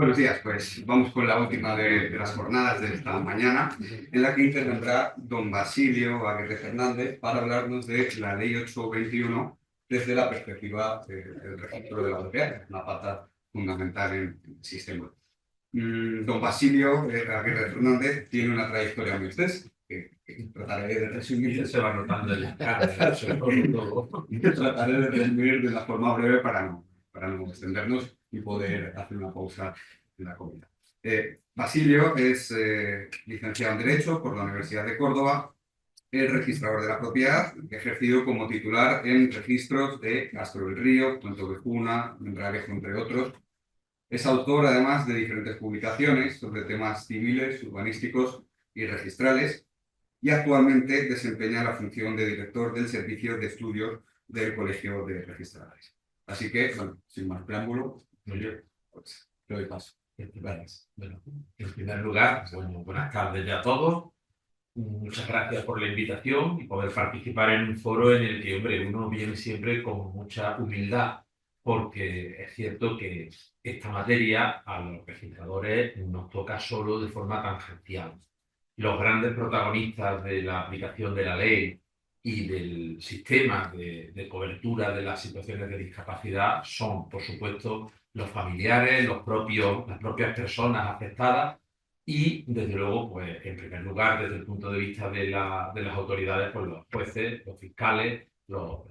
Buenos días, pues vamos con la última de las jornadas de esta mañana, en la que intervendrá don Basilio Aguirre Fernández para hablarnos de la Ley 821 desde la perspectiva del registro de la propiedad, una pata fundamental en el sistema. Don Basilio Aguirre Fernández tiene una trayectoria muy extensa, que trataré de resumir. Se va notando en la cara, todo. Trataré de resumir de una forma breve para no extendernos y poder hacer una pausa en la comida. Basilio es licenciado en Derecho por la Universidad de Córdoba, es registrador de la propiedad, ejercido como titular en registros de Castro del Río, Puentevejuna, Mendralejo, entre otros. Es autor, además, de diferentes publicaciones sobre temas civiles, urbanísticos y registrales, y actualmente desempeña la función de director del Servicio de Estudios del Colegio de Registradores. Así que, bueno, sin más preámbulo, pues, te doy paso. Gracias. Bueno, en primer lugar, bueno, buenas tardes ya a todos. Muchas gracias por la invitación y poder participar en un foro en el que, hombre, uno viene siempre con mucha humildad, porque es cierto que esta materia a los registradores nos toca solo de forma tangencial. Los grandes protagonistas de la aplicación de la ley y del sistema de cobertura de las situaciones de discapacidad son, por supuesto, los familiares, las propias personas afectadas y, desde luego, pues, en primer lugar, desde el punto de vista de las autoridades, pues los jueces, los fiscales, los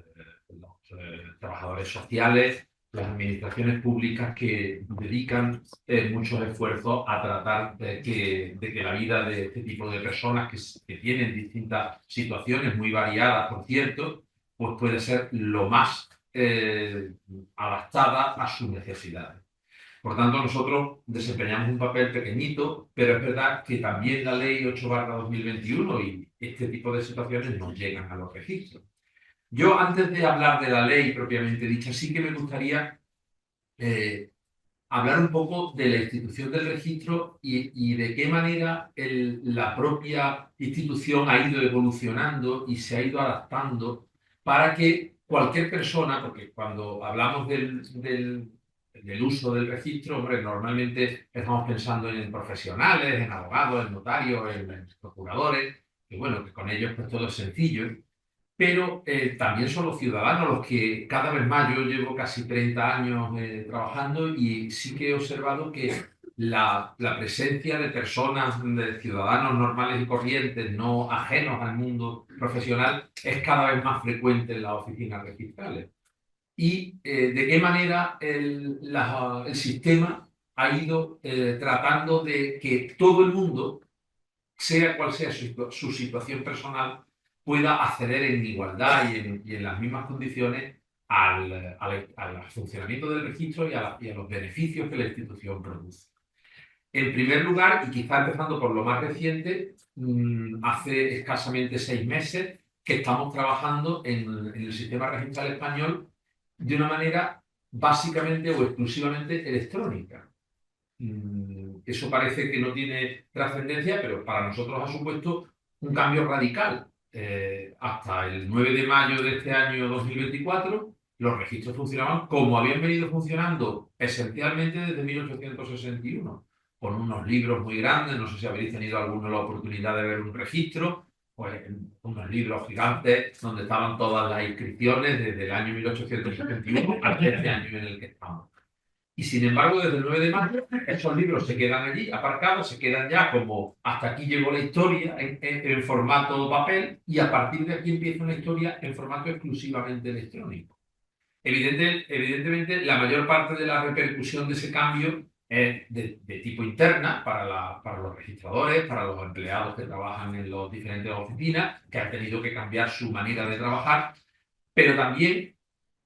trabajadores sociales, las administraciones públicas que dedican muchos esfuerzos a tratar de que la vida de este tipo de personas que tienen distintas situaciones muy variadas, por cierto, pues puede ser lo más adaptada a sus necesidades. Por tanto, nosotros desempeñamos un papel pequeñito, pero es verdad que también la Ley 8/2021 y este tipo de situaciones nos llegan a los registros. Yo, antes de hablar de la ley propiamente dicha, sí que me gustaría hablar un poco de la institución del registro y de qué manera la propia institución ha ido evolucionando y se ha ido adaptando para que cualquier persona, porque cuando hablamos del uso del registro, hombre, normalmente estamos pensando en profesionales, en abogados, en notarios, en procuradores, y bueno, que con ellos pues todo es sencillo, pero también son los ciudadanos los que cada vez más, yo llevo casi 30 años trabajando y sí que he observado que la presencia de personas, de ciudadanos normales y corrientes, no ajenos al mundo profesional, es cada vez más frecuente en las oficinas registrales. Y de qué manera el sistema ha ido tratando de que todo el mundo, sea cual sea su situación personal, pueda acceder en igualdad y en las mismas condiciones al funcionamiento del registro y a los beneficios que la institución produce. En primer lugar, y quizá empezando por lo más reciente, hace escasamente 6 meses que estamos trabajando en el sistema registral español de una manera básicamente o exclusivamente electrónica. Eso parece que no tiene trascendencia, pero para nosotros ha supuesto un cambio radical. Hasta el 9 de mayo de este año 2024, los registros funcionaban como habían venido funcionando esencialmente desde 1861, con unos libros muy grandes. No sé si habéis tenido alguna la oportunidad de ver un registro, pues unos libros gigantes donde estaban todas las inscripciones desde el año 1861 hasta este año en el que estamos. Y sin embargo, desde el 9 de mayo, esos libros se quedan allí aparcados, se quedan ya como hasta aquí llegó la historia en formato papel, y a partir de aquí empieza una historia en formato exclusivamente electrónico. Evidentemente, la mayor parte de la repercusión de ese cambio es de tipo interna para los registradores, para los empleados que trabajan en las diferentes oficinas, que han tenido que cambiar su manera de trabajar, pero también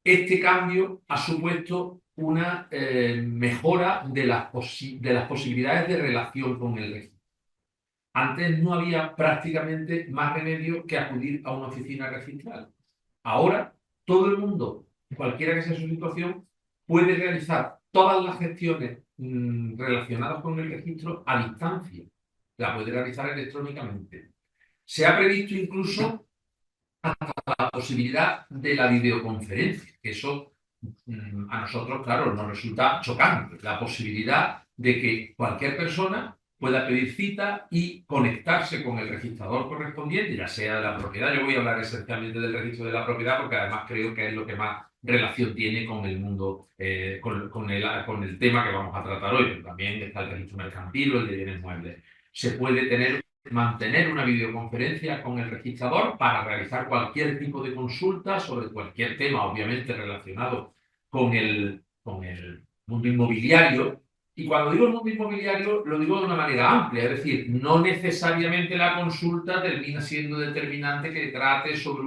este cambio ha supuesto una mejora de las posibilidades de relación con el registro. Antes no había prácticamente más remedio que acudir a una oficina registral. Ahora, todo el mundo, cualquiera que sea su situación, puede realizar todas las gestiones relacionadas con el registro a distancia. La puede realizar electrónicamente. Se ha previsto incluso la posibilidad de la videoconferencia. Eso a nosotros, claro, nos resulta chocante. La posibilidad de que cualquier persona pueda pedir cita y conectarse con el registrador correspondiente, ya sea de la propiedad. Yo voy a hablar esencialmente del registro de la propiedad porque además creo que es lo que más relación tiene con el mundo, con el tema que vamos a tratar hoy, pero también está el registro mercantil o el de bienes muebles. Se puede mantener una videoconferencia con el registrador para realizar cualquier tipo de consulta sobre cualquier tema, obviamente relacionado con el mundo inmobiliario. Y cuando digo el mundo inmobiliario, lo digo de una manera amplia, es decir, no necesariamente la consulta termina siendo determinante que trate sobre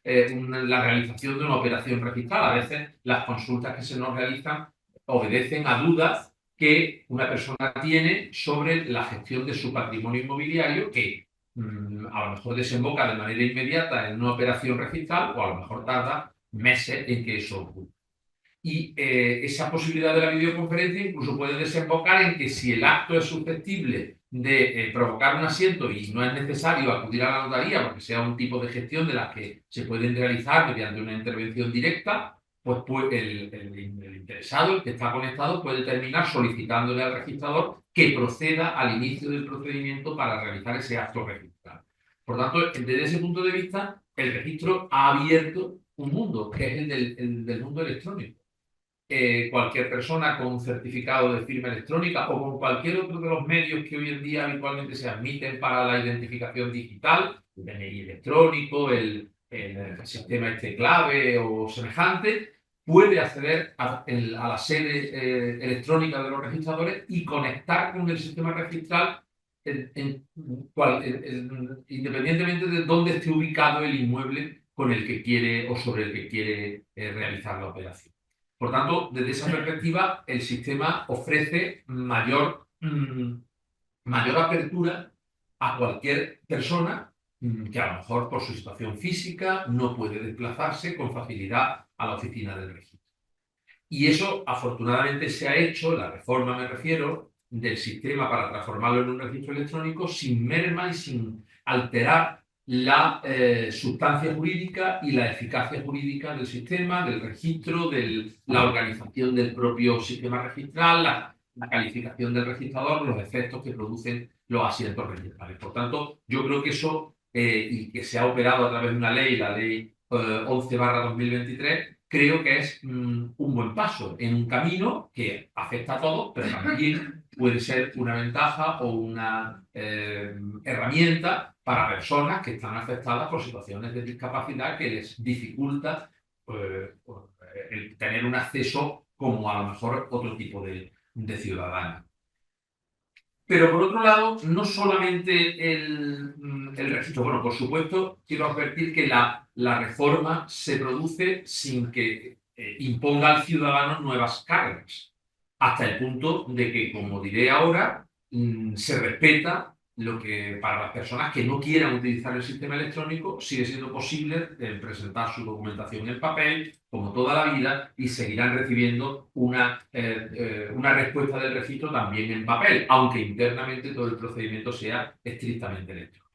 la realización de una operación registral. A veces las consultas que se nos realizan obedecen a dudas que una persona tiene sobre la gestión de su patrimonio inmobiliario que a lo mejor desemboca de manera inmediata en una operación registral o a lo mejor tarda meses en que eso ocurra. Y esa posibilidad de la videoconferencia incluso puede desembocar en que si el acto es susceptible de provocar un asiento y no es necesario acudir a la notaría porque sea un tipo de gestión de las que se pueden realizar mediante una intervención directa, pues el interesado, el que está conectado, puede terminar solicitándole al registrador que proceda al inicio del procedimiento para realizar ese acto registral. Por tanto, desde ese punto de vista, el registro ha abierto un mundo, que es el del mundo electrónico. Cualquier persona con un certificado de firma electrónica o con cualquier otro de los medios que hoy en día habitualmente se admiten para la identificación digital, el DNI electrónico, el sistema este clave o semejante, puede acceder a la sede electrónica de los registradores y conectar con el sistema registral independientemente de dónde esté ubicado el inmueble con el que quiere o sobre el que quiere realizar la operación. Por tanto, desde esa perspectiva, el sistema ofrece mayor apertura a cualquier persona que a lo mejor por su situación física no puede desplazarse con facilidad a la oficina del registro. Y eso afortunadamente se ha hecho, la reforma me refiero, del sistema para transformarlo en un registro electrónico sin merma y sin alterar la sustancia jurídica y la eficacia jurídica del sistema, del registro, de la organización del propio sistema registral, la calificación del registrador, los efectos que producen los asientos registrales. Por tanto, yo creo que eso, y que se ha operado a través de una ley, la ley 11/2023, creo que es un buen paso en un camino que afecta a todos, pero también puede ser una ventaja o una herramienta para personas que están afectadas por situaciones de discapacidad que les dificulta el tener un acceso como a lo mejor otro tipo de ciudadanos. Pero por otro lado, no solamente el registro, bueno, por supuesto, quiero advertir que la reforma se produce sin que imponga al ciudadano nuevas cargas, hasta el punto de que, como diré ahora, se respeta lo que para las personas que no quieran utilizar el sistema electrónico sigue siendo posible presentar su documentación en papel, como toda la vida, y seguirán recibiendo una respuesta del registro también en papel, aunque internamente todo el procedimiento sea estrictamente electrónico.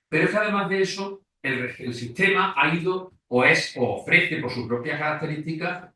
Pero es que además de eso, el sistema ha ido o ofrece por sus propias características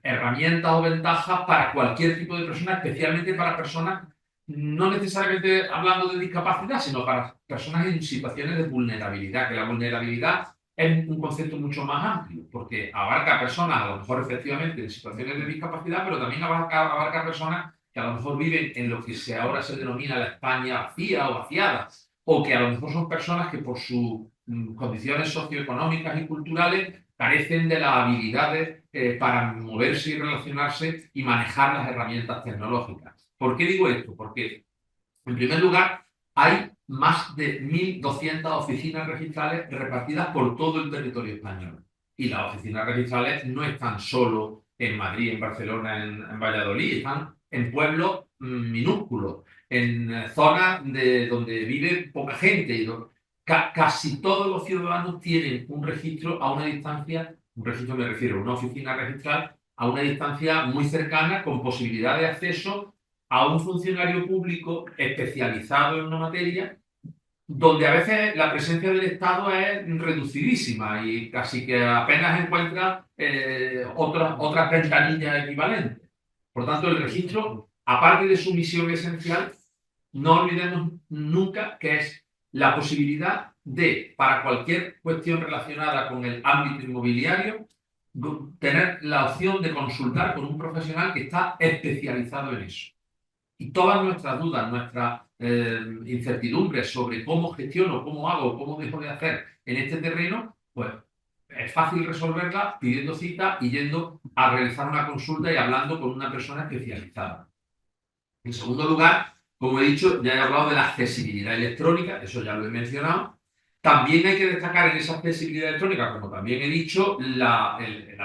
herramientas o ventajas para cualquier tipo de persona, especialmente para personas, no necesariamente hablando de discapacidad, sino para personas en situaciones de vulnerabilidad, que la vulnerabilidad es un concepto mucho más amplio, porque abarca a personas, a lo mejor efectivamente en situaciones de discapacidad, pero también abarca a personas que a lo mejor viven en lo que ahora se denomina la España vacía o vaciada, o que a lo mejor son personas que por sus condiciones socioeconómicas y culturales carecen de las habilidades para moverse y relacionarse y manejar las herramientas tecnológicas. ¿Por qué digo esto? Porque, en primer lugar, hay más de 1.200 oficinas registrales repartidas por todo el territorio español. Y las oficinas registrales no están solo en Madrid, en Barcelona, en Valladolid, están en pueblos minúsculos, en zonas donde vive poca gente. Y casi todos los ciudadanos tienen un registro a una distancia, un registro me refiero a una oficina registral, a una distancia muy cercana, con posibilidad de acceso a un funcionario público especializado en una materia, donde a veces la presencia del Estado es reducidísima y casi que apenas encuentra otras ventanillas equivalentes. Por tanto, el registro, aparte de su misión esencial, no olvidemos nunca que es la posibilidad de, para cualquier cuestión relacionada con el ámbito inmobiliario, tener la opción de consultar con un profesional que está especializado en eso. Y todas nuestras dudas, nuestras incertidumbres sobre cómo gestiono, cómo hago, cómo dejo de hacer en este terreno, pues es fácil resolverla pidiendo cita y yendo a realizar una consulta y hablando con una persona especializada. En segundo lugar, como he dicho, ya he hablado de la accesibilidad electrónica, eso ya lo he mencionado. También hay que destacar en esa accesibilidad electrónica, como también he dicho, la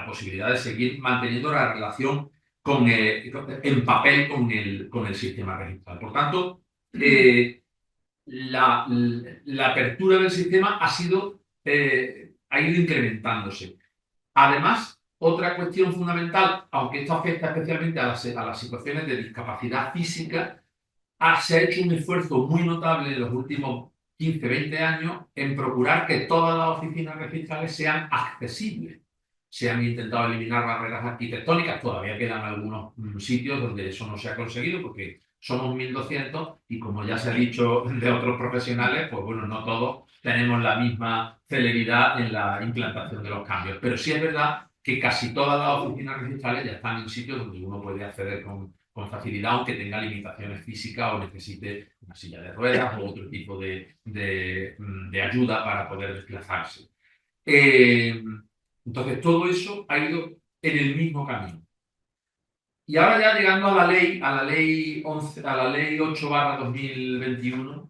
posibilidad de seguir manteniendo la relación en papel con el sistema registral. Por tanto, la apertura del sistema ha ido incrementándose. Además, otra cuestión fundamental, aunque esto afecta especialmente a las situaciones de discapacidad física, se ha hecho un esfuerzo muy notable en los últimos 15, 20 años en procurar que todas las oficinas registrales sean accesibles. Se han intentado eliminar barreras arquitectónicas, todavía quedan algunos sitios donde eso no se ha conseguido porque somos 1.200 y como ya se ha dicho de otros profesionales, pues bueno, no todos tenemos la misma celeridad en la implantación de los cambios. Pero sí es verdad que casi todas las oficinas registrales ya están en sitios donde uno puede acceder con facilidad, aunque tenga limitaciones físicas o necesite una silla de ruedas o otro tipo de ayuda para poder desplazarse. Entonces, todo eso ha ido en el mismo camino. Y ahora ya llegando a la ley 11, a la ley 8/2021,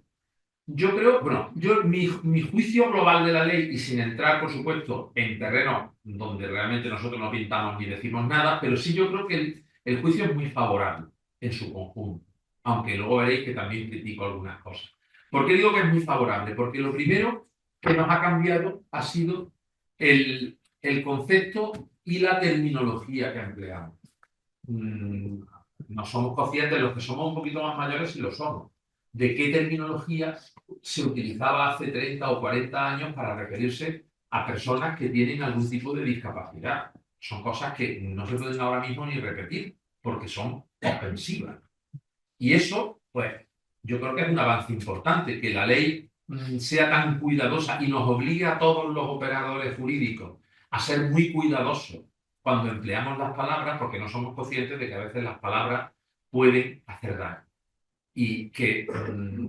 yo creo, bueno, mi juicio global de la ley, y sin entrar, por supuesto, en terreno donde realmente nosotros no pintamos ni decimos nada, pero sí yo creo que el juicio es muy favorable en su conjunto, aunque luego veréis que también critico algunas cosas. ¿Por qué digo que es muy favorable? Porque lo primero que nos ha cambiado ha sido el concepto y la terminología que empleamos. No somos conscientes, los que somos un poquito más mayores y lo somos, de qué terminología se utilizaba hace 30 o 40 años para referirse a personas que tienen algún tipo de discapacidad. Son cosas que no se pueden ahora mismo ni repetir, porque son ofensivas. Y eso, pues, yo creo que es un avance importante, que la ley sea tan cuidadosa y nos obligue a todos los operadores jurídicos a ser muy cuidadosos cuando empleamos las palabras, porque no somos conscientes de que a veces las palabras pueden hacer daño. Y que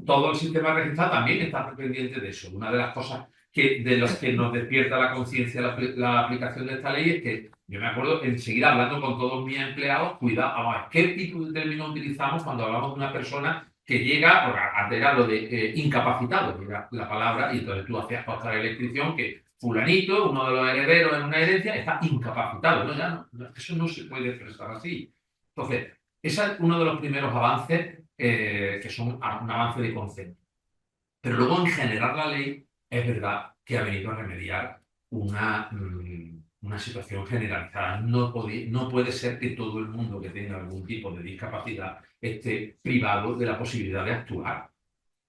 todo el sistema registrado también está pendiente de eso. Una de las cosas de las que nos despierta la conciencia la aplicación de esta ley es que yo me acuerdo enseguida hablando con todos mis empleados, cuidado, vamos a ver, ¿qué tipo de término utilizamos cuando hablamos de una persona que llega, porque antes era lo de incapacitado, era la palabra, y entonces tú hacías constar la inscripción que fulanito, uno de los herederos en una herencia, está incapacitado. No, ya no, eso no se puede expresar así. Entonces, ese es uno de los primeros avances que son un avance de concepto. Pero luego, en general, la ley es verdad que ha venido a remediar una situación generalizada. No puede ser que todo el mundo que tenga algún tipo de discapacidad esté privado de la posibilidad de actuar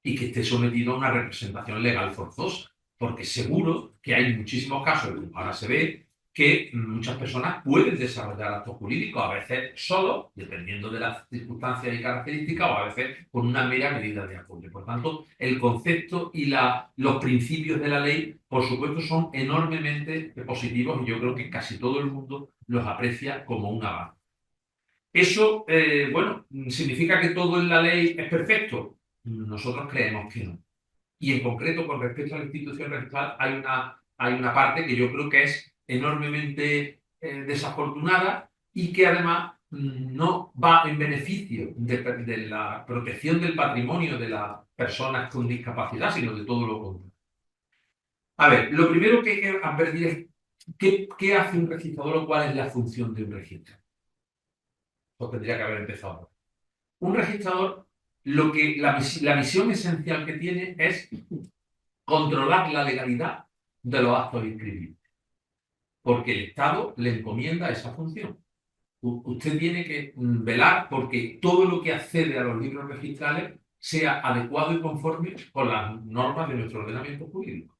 y que esté sometido a una representación legal forzosa, porque seguro que hay muchísimos casos, como ahora se ve, que muchas personas pueden desarrollar actos jurídicos, a veces solo, dependiendo de las circunstancias y características, o a veces con una mera medida de apoyo. Por tanto, el concepto y los principios de la ley, por supuesto, son enormemente positivos y yo creo que casi todo el mundo los aprecia como un avance. ¿Eso, bueno, significa que todo en la ley es perfecto? Nosotros creemos que no. Y en concreto, con respecto a la institución registral, hay una parte que yo creo que es enormemente desafortunada y que además no va en beneficio de la protección del patrimonio de las personas con discapacidad, sino de todo lo contrario. A ver, lo primero que hay que advertir es qué hace un registrador o cuál es la función de un registrador. Pues tendría que haber empezado. Un registrador, la misión esencial que tiene es controlar la legalidad de los actos inscribidos, porque el Estado le encomienda esa función. Usted tiene que velar porque todo lo que accede a los libros registrales sea adecuado y conforme con las normas de nuestro ordenamiento jurídico.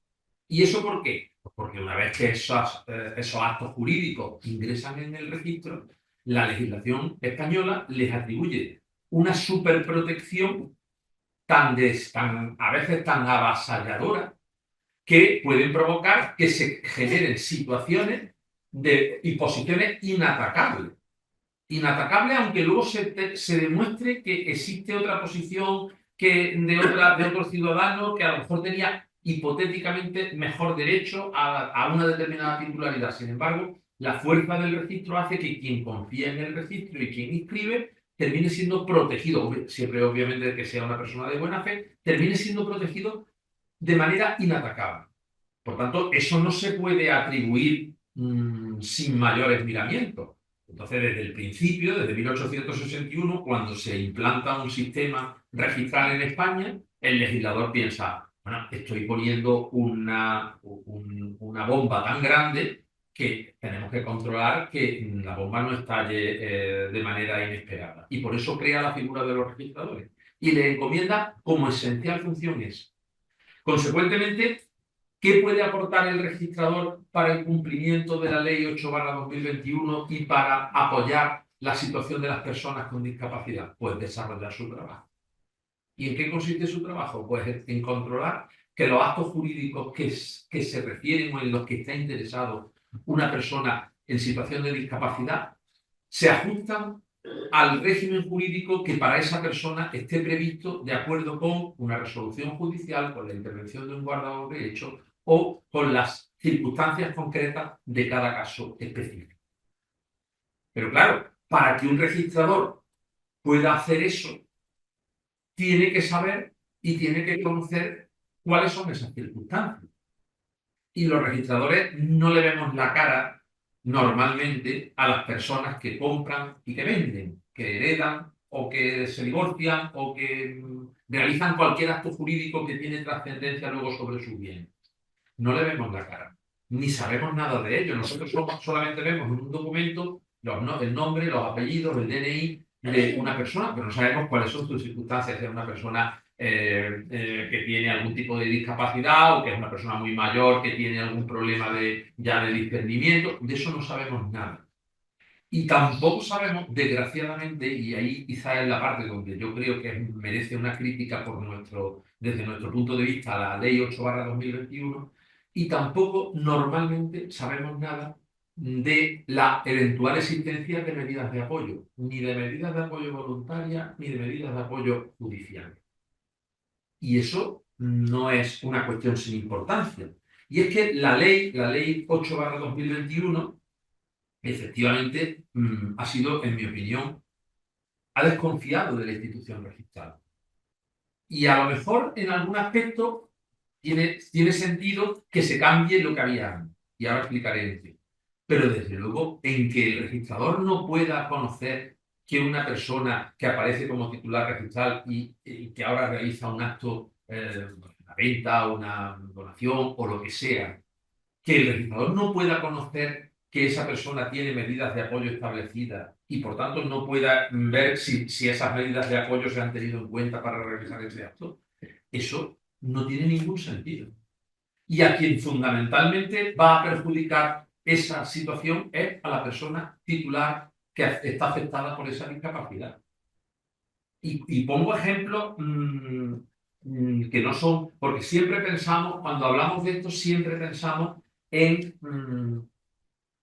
¿Y eso por qué? Pues porque una vez que esos actos jurídicos ingresan en el registro, la legislación española les atribuye una superprotección a veces tan avasalladora que pueden provocar que se generen situaciones y posiciones inatacables. Inatacables, aunque luego se demuestre que existe otra posición de otro ciudadano que a lo mejor tenía hipotéticamente mejor derecho a una determinada titularidad. Sin embargo, la fuerza del registro hace que quien confía en el registro y quien inscribe termine siendo protegido, siempre obviamente que sea una persona de buena fe, termine siendo protegido de manera inatacable. Por tanto, eso no se puede atribuir sin mayores miramientos. Entonces, desde el principio, desde 1861, cuando se implanta un sistema registral en España, el legislador piensa, bueno, estoy poniendo una bomba tan grande que tenemos que controlar que la bomba no estalle de manera inesperada. Y por eso crea la figura de los registradores. Y le encomienda como esencial función esa. Consecuentemente, ¿qué puede aportar el registrador para el cumplimiento de la Ley 8/2021 y para apoyar la situación de las personas con discapacidad? Pues desarrollar su trabajo. ¿Y en qué consiste su trabajo? Pues en controlar que los actos jurídicos que se refieren o en los que está interesado una persona en situación de discapacidad se ajustan al régimen jurídico que para esa persona esté previsto de acuerdo con una resolución judicial, con la intervención de un guardador de hecho o con las circunstancias concretas de cada caso específico. Pero claro, para que un registrador pueda hacer eso, tiene que saber y tiene que conocer cuáles son esas circunstancias. Y los registradores no le vemos la cara normalmente a las personas que compran y que venden, que heredan o que se divorcian o que realizan cualquier acto jurídico que tiene trascendencia luego sobre su bien. No le vemos la cara, ni sabemos nada de ello. Nosotros solamente vemos en un documento el nombre, los apellidos, el DNI de una persona, pero no sabemos cuáles son sus circunstancias. Si es una persona que tiene algún tipo de discapacidad o que es una persona muy mayor, que tiene algún problema ya de discernimiento, de eso no sabemos nada. Y tampoco sabemos, desgraciadamente, y ahí quizá es la parte donde yo creo que merece una crítica desde nuestro punto de vista a la Ley 8/2021, y tampoco normalmente sabemos nada de la eventual existencia de medidas de apoyo, ni de medidas de apoyo voluntarias, ni de medidas de apoyo judicial. Y eso no es una cuestión sin importancia. Y es que la ley 8/2021, efectivamente, ha sido, en mi opinión, ha desconfiado de la institución registral. Y a lo mejor en algún aspecto tiene sentido que se cambie lo que había antes. Y ahora explicaré en qué. Pero desde luego, en que el registrador no pueda conocer que una persona que aparece como titular registral y que ahora realiza un acto, una venta, una donación o lo que sea, que el registrador no pueda conocer que esa persona tiene medidas de apoyo establecidas y por tanto no pueda ver si esas medidas de apoyo se han tenido en cuenta para realizar ese acto, eso no tiene ningún sentido. Y a quien fundamentalmente va a perjudicar esa situación es a la persona titular que está afectada por esa discapacidad. Y pongo ejemplos que no son, porque siempre pensamos, cuando hablamos de esto, siempre pensamos en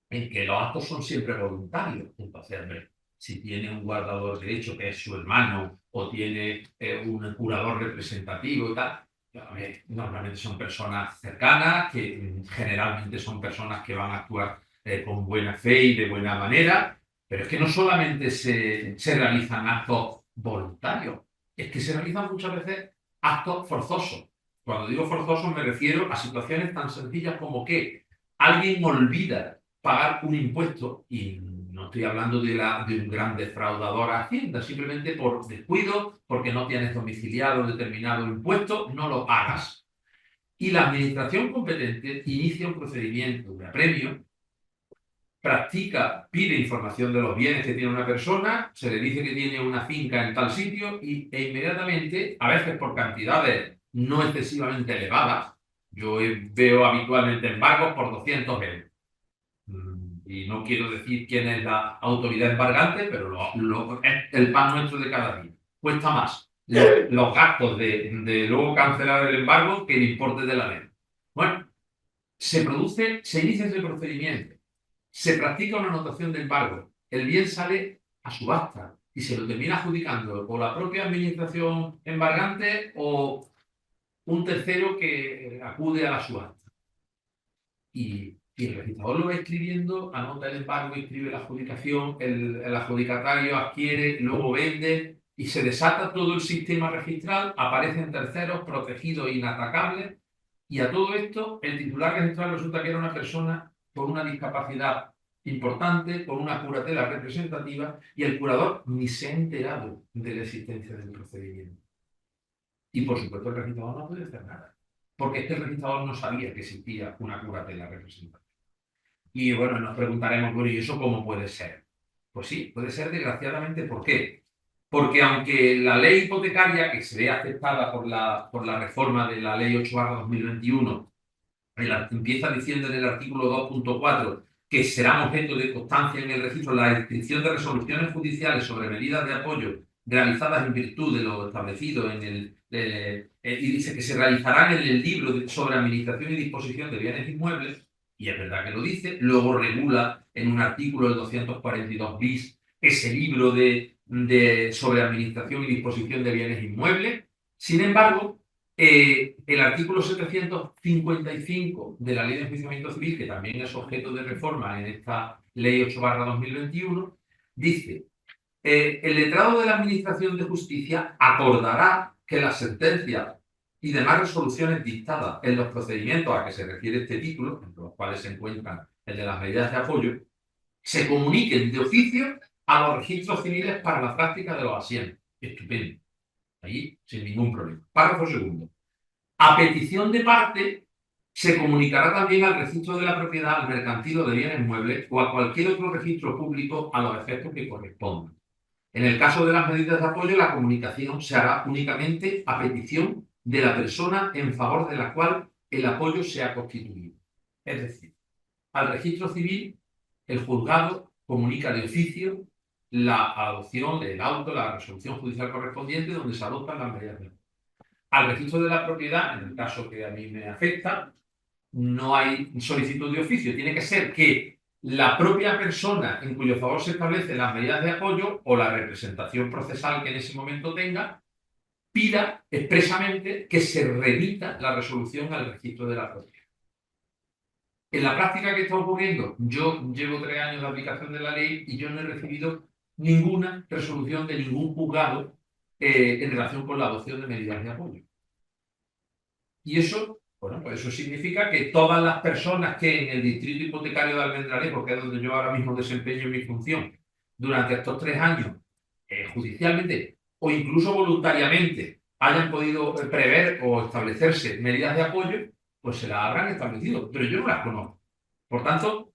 que los actos son siempre voluntarios. Entonces, hombre, si tiene un guardador de hecho que es su hermano o tiene un curador representativo y tal, normalmente son personas cercanas, que generalmente son personas que van a actuar con buena fe y de buena manera, pero es que no solamente se realizan actos voluntarios, es que se realizan muchas veces actos forzosos. Cuando digo forzosos me refiero a situaciones tan sencillas como que alguien olvida pagar un impuesto, y no estoy hablando de un gran defraudador a Hacienda, simplemente por descuido, porque no tienes domiciliado determinado impuesto, no lo pagas. Y la administración competente inicia un procedimiento de apremio, pide información de los bienes que tiene una persona, se le dice que tiene una finca en tal sitio e inmediatamente, a veces por cantidades no excesivamente elevadas, yo veo habitualmente embargos por 200 euros. y no quiero decir quién es la autoridad embargante, pero es el pan nuestro de cada día. Cuesta más los gastos de luego cancelar el embargo que el importe de la ley. Bueno, se inicia ese procedimiento, se practica una anotación de embargo, el bien sale a subasta y se lo termina adjudicando o la propia administración embargante o un tercero que acude a la subasta. Y el registrador lo va escribiendo, anota el embargo, escribe la adjudicación, el adjudicatario adquiere, luego vende y se desata todo el sistema registral, aparecen terceros protegidos e inatacables. Y a todo esto, el titular registral resulta que era una persona con una discapacidad importante, con una curatela representativa, y el curador ni se ha enterado de la existencia del procedimiento. Y por supuesto el registrador no puede hacer nada, porque es que el registrador no sabía que existía una curatela representativa. Y bueno, nos preguntaremos, bueno, ¿y eso cómo puede ser? Pues sí, puede ser desgraciadamente. ¿Por qué? Porque aunque la ley hipotecaria, que se ve afectada por la reforma de la ley 8/2021, empieza diciendo en el artículo 2.4 que serán objeto de constancia en el registro la inscripción de resoluciones judiciales sobre medidas de apoyo realizadas en virtud de lo establecido en y dice que se realizarán en el libro sobre administración y disposición de bienes inmuebles, y es verdad que lo dice, luego regula en un artículo del 242 bis ese libro sobre administración y disposición de bienes inmuebles. Sin embargo, el artículo 755 de la Ley de Enjuiciamiento Civil, que también es objeto de reforma en esta Ley 8/2021, dice: el letrado de la Administración de Justicia acordará que las sentencias y demás resoluciones dictadas en los procedimientos a que se refiere este título, entre los cuales se encuentran el de las medidas de apoyo, se comuniquen de oficio a los registros civiles para la práctica de los asientos. Estupendo. Ahí sin ningún problema. Párrafo segundo. A petición de parte, se comunicará también al registro de la propiedad, al mercantil o de bienes muebles o a cualquier otro registro público a los efectos que correspondan. En el caso de las medidas de apoyo, la comunicación se hará únicamente a petición de la persona en favor de la cual el apoyo se ha constituido. Es decir, al registro civil, el juzgado comunica de oficio la adopción del auto, la resolución judicial correspondiente, donde se adoptan las medidas de apoyo. Al registro de la propiedad, en el caso que a mí me afecta, no hay solicitud de oficio. Tiene que ser que la propia persona en cuyo favor se establecen las medidas de apoyo o la representación procesal que en ese momento tenga, pida expresamente que se remita la resolución al registro de la propiedad. En la práctica, ¿qué está ocurriendo? Yo llevo 3 años de aplicación de la ley y yo no he recibido ninguna resolución de ningún juzgado en relación con la adopción de medidas de apoyo. Y eso, bueno, pues eso significa que todas las personas que en el distrito hipotecario de Almendralejo, porque es donde yo ahora mismo desempeño mi función, durante estos 3 años, judicialmente o incluso voluntariamente, hayan podido prever o establecerse medidas de apoyo, pues se las habrán establecido, pero yo no las conozco. Por tanto,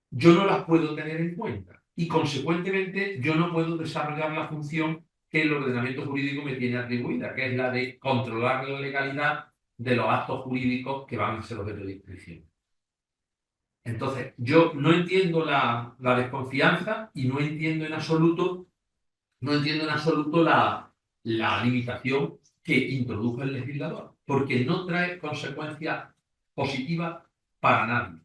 yo no las puedo tener en cuenta y, consecuentemente, yo no puedo desarrollar la función que el ordenamiento jurídico me tiene atribuida, que es la de controlar la legalidad de los actos jurídicos que van a ser objeto de inscripción. Entonces, yo no entiendo la desconfianza y no entiendo en absoluto la limitación que introdujo el legislador, porque no trae consecuencias positivas para nadie.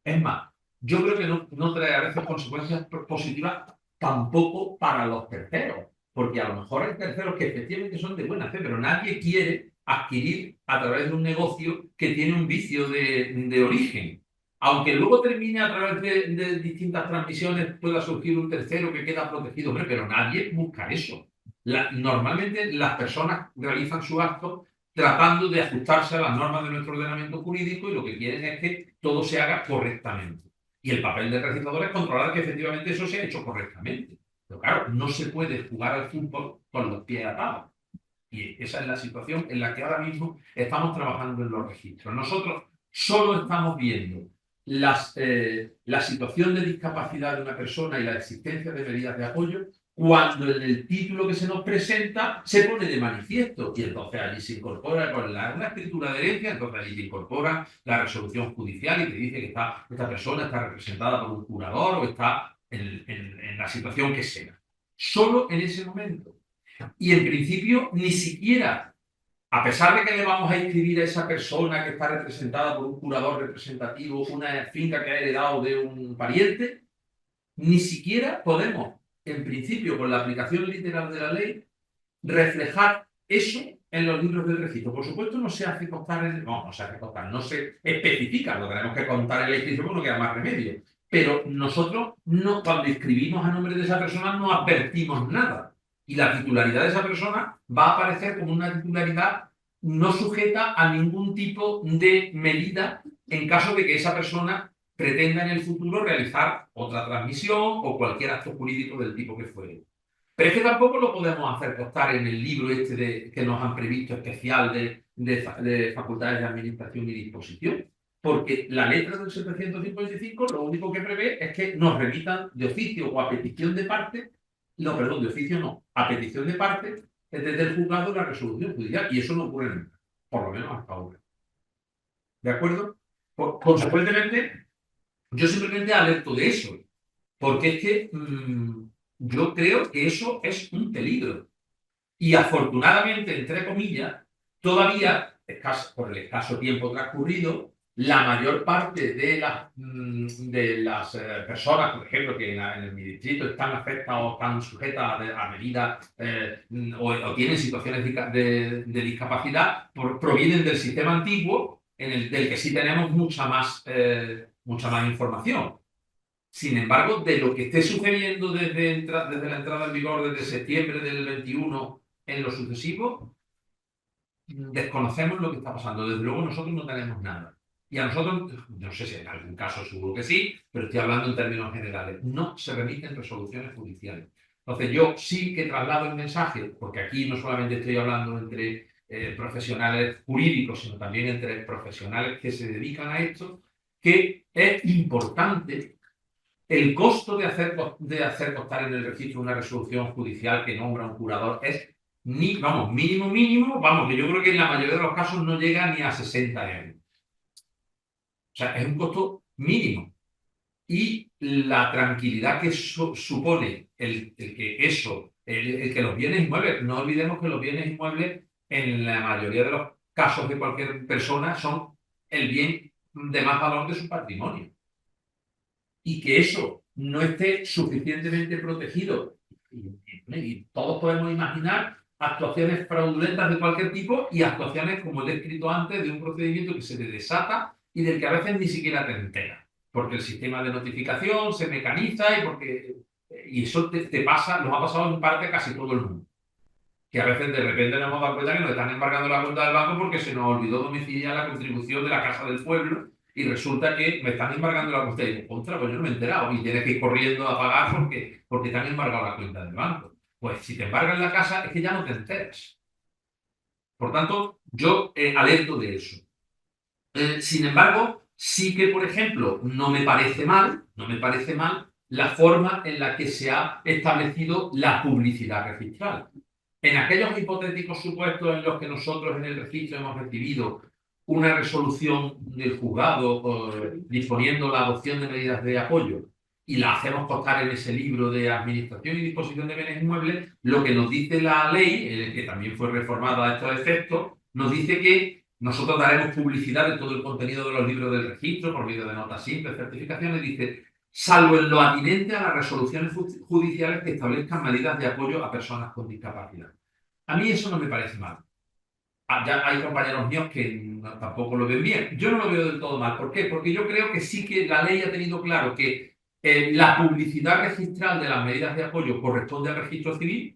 Es más, yo creo que no trae a veces consecuencias positivas tampoco para los terceros, porque a lo mejor hay terceros que efectivamente son de buena fe, pero nadie quiere adquirir a través de un negocio que tiene un vicio de origen. Aunque luego termine a través de distintas transmisiones, pueda surgir un tercero que queda protegido, hombre, pero nadie busca eso. Normalmente las personas realizan su acto tratando de ajustarse a las normas de nuestro ordenamiento jurídico y lo que quieren es que todo se haga correctamente. Y el papel del registrador es controlar que efectivamente eso se ha hecho correctamente. Pero claro, no se puede jugar al fútbol con los pies atados. Y esa es la situación en la que ahora mismo estamos trabajando en los registros. Nosotros solo estamos viendo la situación de discapacidad de una persona y la existencia de medidas de apoyo cuando en el título que se nos presenta se pone de manifiesto y entonces allí se incorpora con una escritura de herencia, entonces allí se incorpora la resolución judicial y te dice que esta persona está representada por un curador o está en la situación que sea. Solo en ese momento. Y en principio ni siquiera, a pesar de que le vamos a inscribir a esa persona que está representada por un curador representativo, una finca que ha heredado de un pariente, ni siquiera podemos, en principio, con la aplicación literal de la ley, reflejar eso en los libros del registro. Por supuesto, no se hace constar, no se hace constar, no se especifica, lo tenemos que contar en la inscripción, no queda más remedio. Pero nosotros, no, cuando inscribimos a nombre de esa persona, no advertimos nada. Y la titularidad de esa persona va a aparecer como una titularidad no sujeta a ningún tipo de medida en caso de que esa persona pretenda en el futuro realizar otra transmisión o cualquier acto jurídico del tipo que fuere. Pero es que tampoco lo podemos hacer constar en el libro que nos han previsto especial de facultades de administración y disposición, porque la letra del 755 lo único que prevé es que nos remitan de oficio o a petición de parte, no, perdón, de oficio no, a petición de parte desde el juzgado la resolución judicial, y eso no ocurre nunca, por lo menos hasta ahora. ¿De acuerdo? Consecuentemente, yo simplemente alerto de eso, porque es que yo creo que eso es un peligro. Y afortunadamente, entre comillas, todavía, por el escaso tiempo transcurrido, la mayor parte de las personas, por ejemplo, que en mi distrito están afectadas o están sujetas a medidas o tienen situaciones de discapacidad, provienen del sistema antiguo, del que sí tenemos mucha más información. Sin embargo, de lo que esté sucediendo desde la entrada en vigor, desde septiembre del 21 en lo sucesivo, desconocemos lo que está pasando. Desde luego nosotros no tenemos nada. Y a nosotros, no sé si en algún caso seguro que sí, pero estoy hablando en términos generales, no se remiten resoluciones judiciales. Entonces yo sí que traslado el mensaje, porque aquí no solamente estoy hablando entre profesionales jurídicos, sino también entre profesionales que se dedican a esto, que es importante el costo de hacer constar en el registro una resolución judicial que nombra un curador es, mínimo, que yo creo que en la mayoría de los casos no llega ni a 60 euros. O sea, es un costo mínimo. Y la tranquilidad que supone el que los bienes inmuebles, no olvidemos que los bienes inmuebles en la mayoría de los casos de cualquier persona son el bien de más valor de su patrimonio. Y que eso no esté suficientemente protegido. Y todos podemos imaginar actuaciones fraudulentas de cualquier tipo y actuaciones, como he descrito antes, de un procedimiento que se te desata y del que a veces ni siquiera te enteras, porque el sistema de notificación se mecaniza y eso te pasa, nos ha pasado en parte a casi todo el mundo. Que a veces de repente nos hemos dado cuenta que nos están embargando la cuenta del banco porque se nos olvidó domiciliar la contribución de la Casa del Pueblo y resulta que me están embargando la cuenta. Y digo, contra, pues yo no me he enterado. Y tienes que ir corriendo a pagar porque te han embargado la cuenta del banco. Pues si te embargan la casa es que ya no te enteras. Por tanto, yo alerto de eso. Sin embargo, sí que, por ejemplo, no me parece mal la forma en la que se ha establecido la publicidad registral. En aquellos hipotéticos supuestos en los que nosotros en el registro hemos recibido una resolución del juzgado disponiendo la adopción de medidas de apoyo y la hacemos constar en ese libro de administración y disposición de bienes inmuebles, lo que nos dice la ley, que también fue reformada a estos efectos, nos dice que nosotros daremos publicidad de todo el contenido de los libros del registro por medio de notas simples, certificaciones, dice, salvo en lo atinente a las resoluciones judiciales que establezcan medidas de apoyo a personas con discapacidad. A mí eso no me parece mal. Ya hay compañeros míos que tampoco lo ven bien. Yo no lo veo del todo mal. ¿Por qué? Porque yo creo que sí que la ley ha tenido claro que la publicidad registral de las medidas de apoyo corresponde al registro civil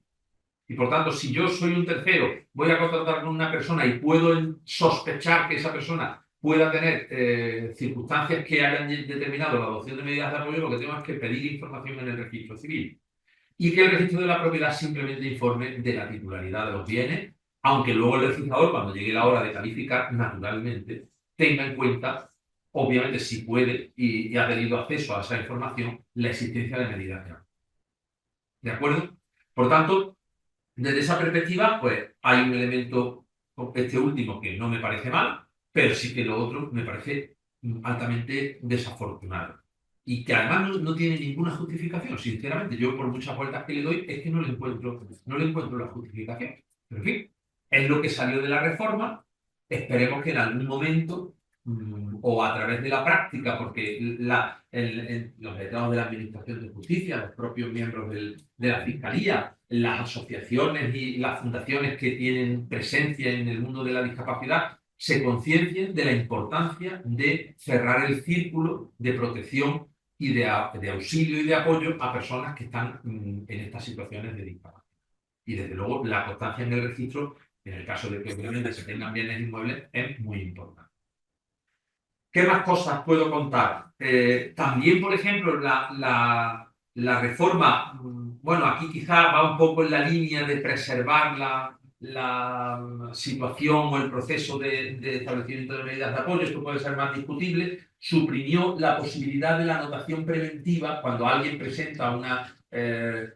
y por tanto, si yo soy un tercero, voy a contratar con una persona y puedo sospechar que esa persona pueda tener circunstancias que hayan determinado la adopción de medidas de apoyo, lo que tengo es que pedir información en el registro civil. Y que el registro de la propiedad simplemente informe de la titularidad de los bienes, aunque luego el legislador, cuando llegue la hora de calificar, naturalmente, tenga en cuenta, obviamente si puede y ha tenido acceso a esa información, la existencia de medidas de apoyo. ¿De acuerdo? Por tanto, desde esa perspectiva, pues hay un elemento, este último, que no me parece mal, pero sí que lo otro me parece altamente desafortunado. Y que además no tiene ninguna justificación. Sinceramente, yo por muchas vueltas que le doy, es que no le encuentro la justificación. Pero en fin, es lo que salió de la reforma. Esperemos que en algún momento o a través de la práctica, porque los letrados de la Administración de Justicia, los propios miembros de la Fiscalía, las asociaciones y las fundaciones que tienen presencia en el mundo de la discapacidad, se conciencien de la importancia de cerrar el círculo de protección y de auxilio y de apoyo a personas que están en estas situaciones de discapacidad. Y desde luego la constancia en el registro, en el caso de que obviamente se tengan bienes inmuebles, es muy importante. ¿Qué más cosas puedo contar? También, por ejemplo, la reforma, bueno, aquí quizá va un poco en la línea de preservar la situación o el proceso de establecimiento de medidas de apoyo, esto puede ser más discutible, suprimió la posibilidad de la anotación preventiva cuando alguien presenta una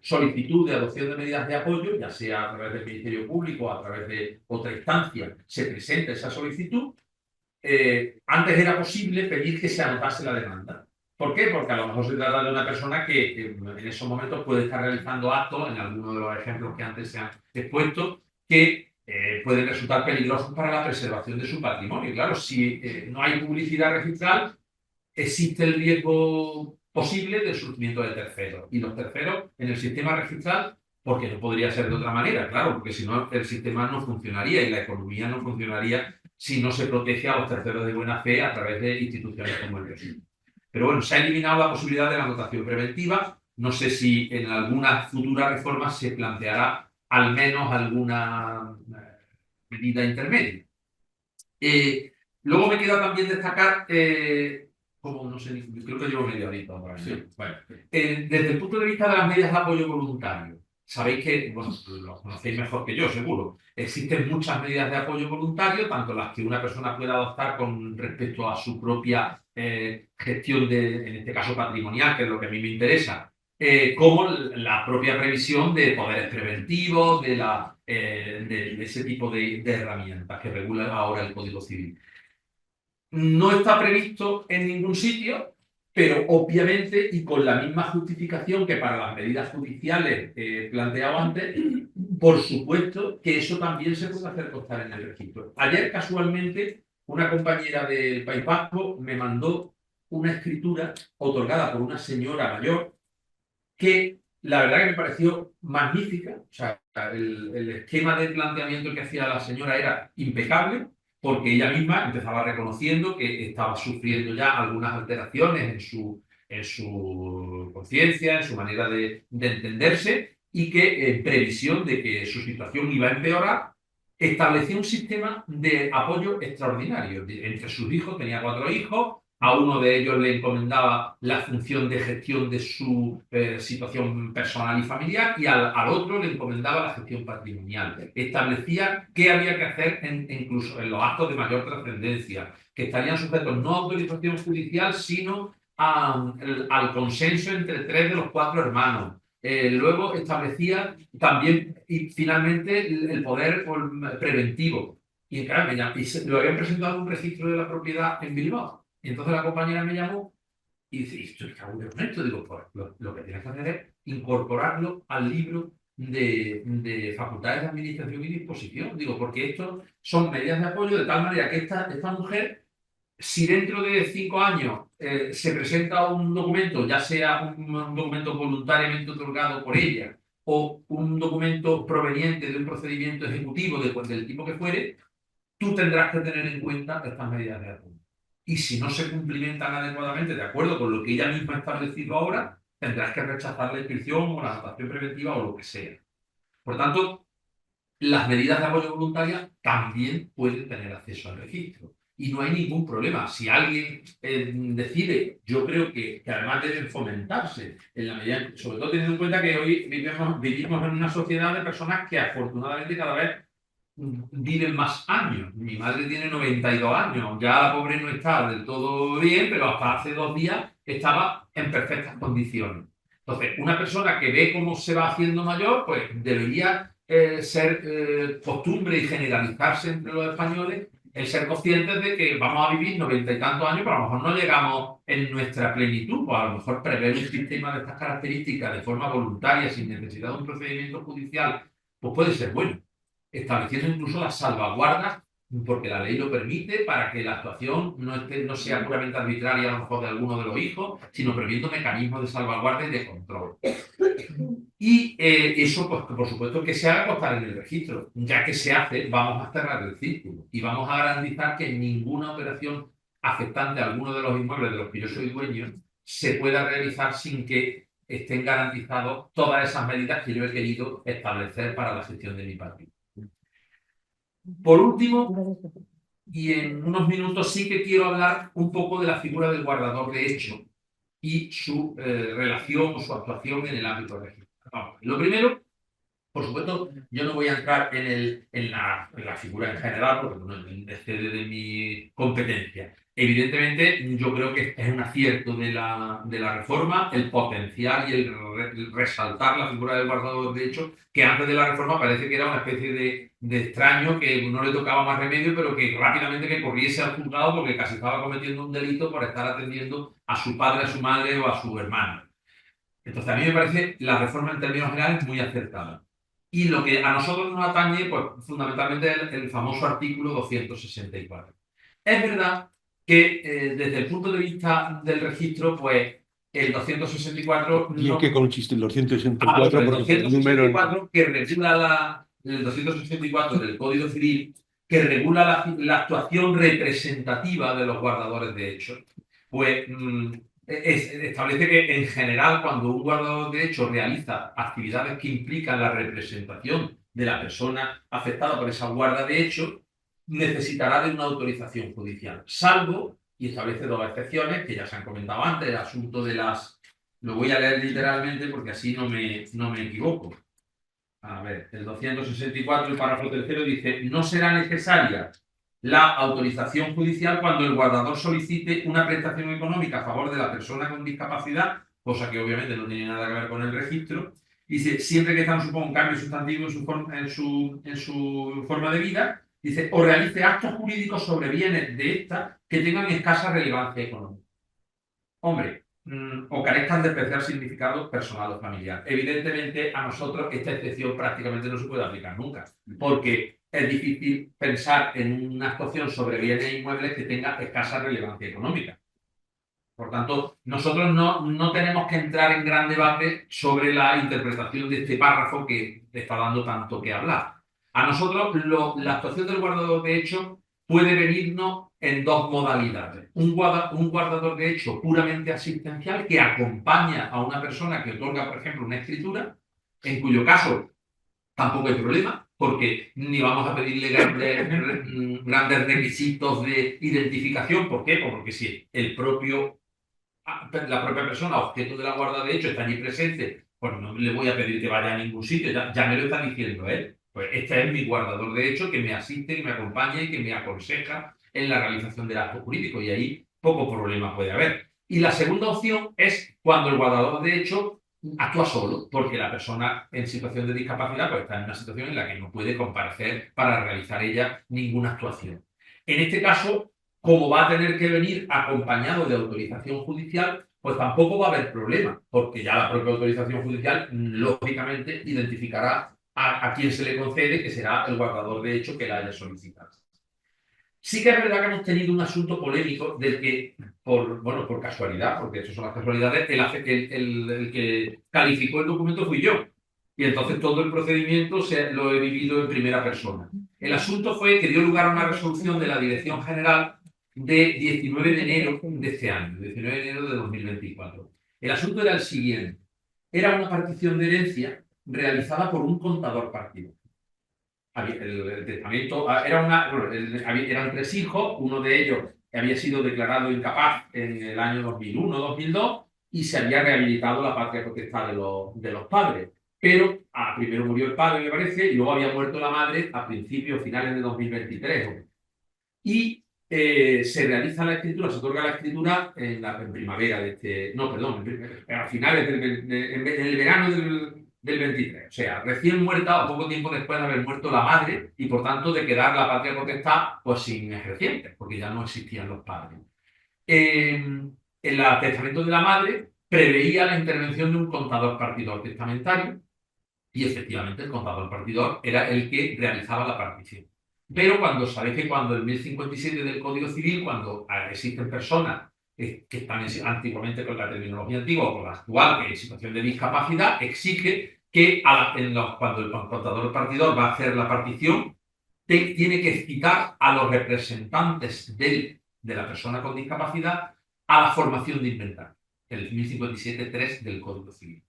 solicitud de adopción de medidas de apoyo, ya sea a través del Ministerio Público o a través de otra instancia, se presenta esa solicitud. Antes era posible pedir que se anotase la demanda. ¿Por qué? Porque a lo mejor se trata de una persona que en esos momentos puede estar realizando actos, en alguno de los ejemplos que antes se han expuesto, que pueden resultar peligrosos para la preservación de su patrimonio. Y claro, si no hay publicidad registral, existe el riesgo posible del surgimiento de terceros. Y los terceros en el sistema registral, porque no podría ser de otra manera, claro, porque si no el sistema no funcionaría y la economía no funcionaría si no se protege a los terceros de buena fe a través de instituciones como el registro. Pero bueno, se ha eliminado la posibilidad de la anotación preventiva. No sé si en alguna futura reforma se planteará al menos alguna medida intermedia. Luego me queda también destacar, como no sé, creo que llevo media horita ahora. Sí. Bueno, desde el punto de vista de las medidas de apoyo voluntario, sabéis que, bueno, lo conocéis mejor que yo, seguro. Existen muchas medidas de apoyo voluntario, tanto las que una persona puede adoptar con respecto a su propia gestión en este caso patrimonial, que es lo que a mí me interesa, como la propia previsión de poderes preventivos, de ese tipo de herramientas que regula ahora el Código Civil. No está previsto en ningún sitio, pero obviamente, y con la misma justificación que para las medidas judiciales planteado antes, por supuesto que eso también se puede hacer constar en el registro. Ayer, casualmente, una compañera del País Vasco me mandó una escritura otorgada por una señora mayor que la verdad que me pareció magnífica. O sea, el esquema de planteamiento que hacía la señora era impecable, porque ella misma empezaba reconociendo que estaba sufriendo ya algunas alteraciones en su conciencia, en su manera de entenderse, y que en previsión de que su situación iba a empeorar, estableció un sistema de apoyo extraordinario. Entre sus hijos, tenía 4 hijos, a uno de ellos le encomendaba la función de gestión de su situación personal y familiar, y al otro le encomendaba la gestión patrimonial. Establecía qué había que hacer incluso en los actos de mayor trascendencia, que estarían sujetos no a autorización judicial, sino al consenso entre 3 de los 4 hermanos. Luego establecía también, y finalmente, el poder preventivo. Y claro, lo habían presentado en un registro de la propiedad en Bilbao. Y entonces la compañera me llamó y dice, esto es algún documento. Digo, pues lo que tienes que hacer es incorporarlo al libro de facultades de administración y disposición. Digo, porque esto son medidas de apoyo de tal manera que esta mujer, si dentro de 5 años se presenta un documento, ya sea un documento voluntariamente otorgado por ella o un documento proveniente de un procedimiento ejecutivo del tipo que fuere, tú tendrás que tener en cuenta estas medidas de apoyo. Y si no se cumplimentan adecuadamente, de acuerdo con lo que ella misma ha establecido ahora, tendrás que rechazar la inscripción o la anotación preventiva o lo que sea. Por tanto, las medidas de apoyo voluntaria también pueden tener acceso al registro. Y no hay ningún problema. Si alguien decide, yo creo que además deben fomentarse, en la medida, sobre todo teniendo en cuenta que hoy vivimos en una sociedad de personas que afortunadamente cada vez viven más años. Mi madre tiene 92 años, ya la pobre no está del todo bien, pero hasta hace 2 días estaba en perfectas condiciones. Entonces, una persona que ve cómo se va haciendo mayor, pues debería ser costumbre y generalizarse entre los españoles el ser conscientes de que vamos a vivir 90 y tantos años, pero a lo mejor no llegamos en nuestra plenitud, o a lo mejor prever un sistema de estas características de forma voluntaria, sin necesidad de un procedimiento judicial, pues puede ser bueno, estableciendo incluso las salvaguardas, porque la ley lo permite, para que la actuación no sea puramente arbitraria a lo mejor de alguno de los hijos, sino previendo mecanismos de salvaguarda y de control. Y eso, pues, por supuesto, que se haga constar en el registro. Ya que se hace, vamos a cerrar el círculo y vamos a garantizar que ninguna operación afectante a alguno de los inmuebles de los que yo soy dueño se pueda realizar sin que estén garantizadas todas esas medidas que yo he querido establecer para la gestión de mi patrimonio. Por último, y en unos minutos sí que quiero hablar un poco de la figura del guardador de hecho y su relación o su actuación en el ámbito registral. Lo primero, por supuesto, yo no voy a entrar en la figura en general porque no excede de mi competencia. Evidentemente, yo creo que es un acierto de la reforma el potenciar y el resaltar la figura del guardador de hecho, que antes de la reforma parece que era una especie de extraño que no le tocaba más remedio, pero que rápidamente que corriese al juzgado porque casi estaba cometiendo un delito por estar atendiendo a su padre, a su madre o a su hermano. Entonces, a mí me parece la reforma en términos generales muy acertada. Y lo que a nosotros nos atañe, pues fundamentalmente el famoso artículo 264. Es verdad que desde el punto de vista del registro, pues el 264 ¿Y en no... qué consiste el 264? el Porque el número... 264 que regula el 264 del Código Civil, que regula la actuación representativa de los guardadores de hechos, pues establece que en general cuando un guardador de hechos realiza actividades que implican la representación de la persona afectada por esa guarda de hechos, necesitará de una autorización judicial, salvo, y establece dos excepciones que ya se han comentado antes, el asunto de las... Lo voy a leer literalmente porque así no me equivoco. A ver, el 264, el párrafo tercero dice: no será necesaria la autorización judicial cuando el guardador solicite una prestación económica a favor de la persona con discapacidad, cosa que obviamente no tiene nada que ver con el registro. Dice, siempre que esta no suponga un cambio sustantivo en su forma de vida, dice, o realice actos jurídicos sobre bienes de esta que tengan escasa relevancia económica. Hombre, o carezcan de especial significado personal o familiar. Evidentemente, a nosotros esta excepción prácticamente no se puede aplicar nunca, porque es difícil pensar en una actuación sobre bienes inmuebles que tenga escasa relevancia económica. Por tanto, nosotros no tenemos que entrar en gran debate sobre la interpretación de este párrafo que está dando tanto que hablar. A nosotros la actuación del guardador de hecho puede venirnos en dos modalidades. Un guardador de hecho puramente asistencial que acompaña a una persona que otorga, por ejemplo, una escritura, en cuyo caso tampoco hay problema, porque ni vamos a pedirle grandes requisitos de identificación. ¿Por qué? Porque si la propia persona objeto de la guarda de hecho está allí presente, pues no le voy a pedir que vaya a ningún sitio, ya me lo está diciendo él. Pues este es mi guardador de hecho que me asiste, que me acompaña y que me aconseja en la realización del acto jurídico, y ahí poco problema puede haber. Y la segunda opción es cuando el guardador de hecho actúa solo, porque la persona en situación de discapacidad pues está en una situación en la que no puede comparecer para realizar ella ninguna actuación. En este caso, como va a tener que venir acompañado de autorización judicial, pues tampoco va a haber problema, porque ya la propia autorización judicial, lógicamente, identificará a quién se le concede, que será el guardador de hecho que la haya solicitado. Sí que es verdad que hemos tenido un asunto polémico del que, por casualidad, porque eso son las casualidades, el que calificó el documento fui yo. Y entonces todo el procedimiento lo he vivido en primera persona. El asunto fue que dio lugar a una resolución de la Dirección General de 19 de enero de este año, 19 de enero de 2024. El asunto era el siguiente. Era una partición de herencia realizada por un contador partido. El testamento eran tres hijos, uno de ellos había sido declarado incapaz en el año 2001-2002 y se había rehabilitado la patria potestad de los padres. Pero primero murió el padre, me parece, y luego había muerto la madre a principios, finales de 2023. Y se realiza la escritura, se otorga la escritura en primavera de este, no, perdón, a finales en el verano del 23, o sea, recién muerta o poco tiempo después de haber muerto la madre y por tanto de quedar la patria potestad pues sin ejercientes, porque ya no existían los padres. El testamento de la madre preveía la intervención de un contador partidor testamentario y efectivamente el contador partidor era el que realizaba la partición. Pero sabéis que cuando el 1057 del Código Civil, cuando existen personas que están antiguamente con la terminología antigua o con la actual, que en situación de discapacidad, exige que cuando el contador partidor va a hacer la partición, tiene que citar a los representantes de la persona con discapacidad a la formación de inventario, el 1057.3 del Código Civil.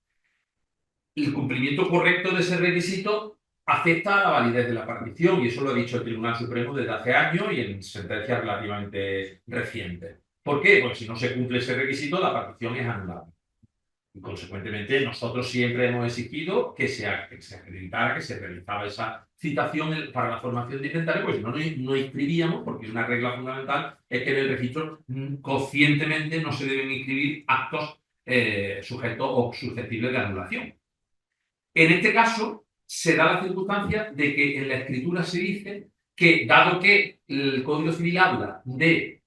El cumplimiento correcto de ese requisito afecta a la validez de la partición, y eso lo ha dicho el Tribunal Supremo desde hace años y en sentencias relativamente recientes. ¿Por qué? Porque si no se cumple ese requisito, la partición es anulada. Y consecuentemente, nosotros siempre hemos exigido que se acreditara que se realizaba esa citación para la formación de inventario, pues si no, no inscribíamos, porque una regla fundamental es que en el registro conscientemente no se deben inscribir actos sujetos o susceptibles de anulación. En este caso, se da la circunstancia de que en la escritura se dice que, dado que el Código Civil habla de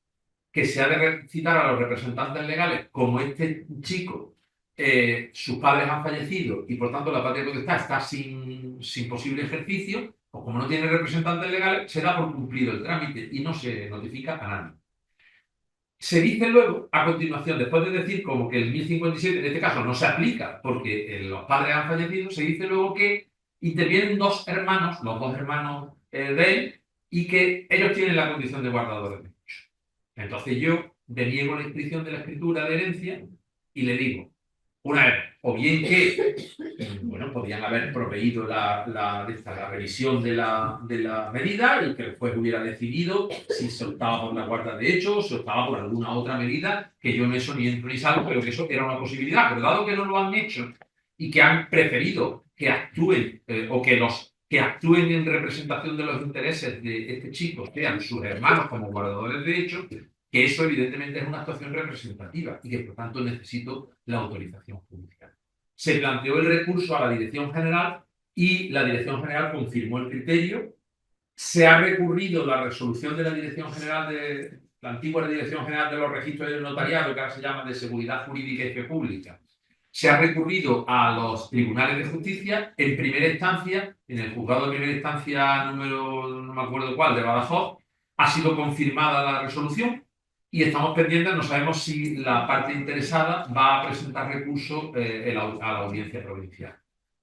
que se ha de citar a los representantes legales, como este chico, sus padres han fallecido y por tanto la patria potestad está sin posible ejercicio, pues como no tiene representantes legales, se da por cumplido el trámite y no se notifica a nadie. Se dice luego, a continuación, después de decir como que el 1057 en este caso no se aplica porque los padres han fallecido, se dice luego que intervienen dos hermanos, los dos hermanos de él, y que ellos tienen la condición de guardadores de derechos. Entonces yo deniego la inscripción de la escritura de herencia y le digo, una vez, o bien que, bueno, podían haber proveído la revisión de la medida y que el juez hubiera decidido si se optaba por la guarda de hecho o se optaba por alguna otra medida, que yo en eso ni entro ni salgo, pero que eso era una posibilidad. Pero dado que no lo han hecho y que han preferido que actúen o que los que actúen en representación de los intereses de este chico sean sus hermanos como guardadores de hecho, que eso evidentemente es una actuación representativa y que por tanto necesito la autorización judicial. Se planteó el recurso a la Dirección General y la Dirección General confirmó el criterio. Se ha recurrido la resolución de la Dirección General de la antigua Dirección General de los Registros del Notariado, que ahora se llama de Seguridad Jurídica y Fe Pública. Se ha recurrido a los tribunales de justicia en primera instancia, en el juzgado de primera instancia número, no me acuerdo cuál, de Badajoz, ha sido confirmada la resolución y estamos pendientes, no sabemos si la parte interesada va a presentar recurso a la audiencia provincial.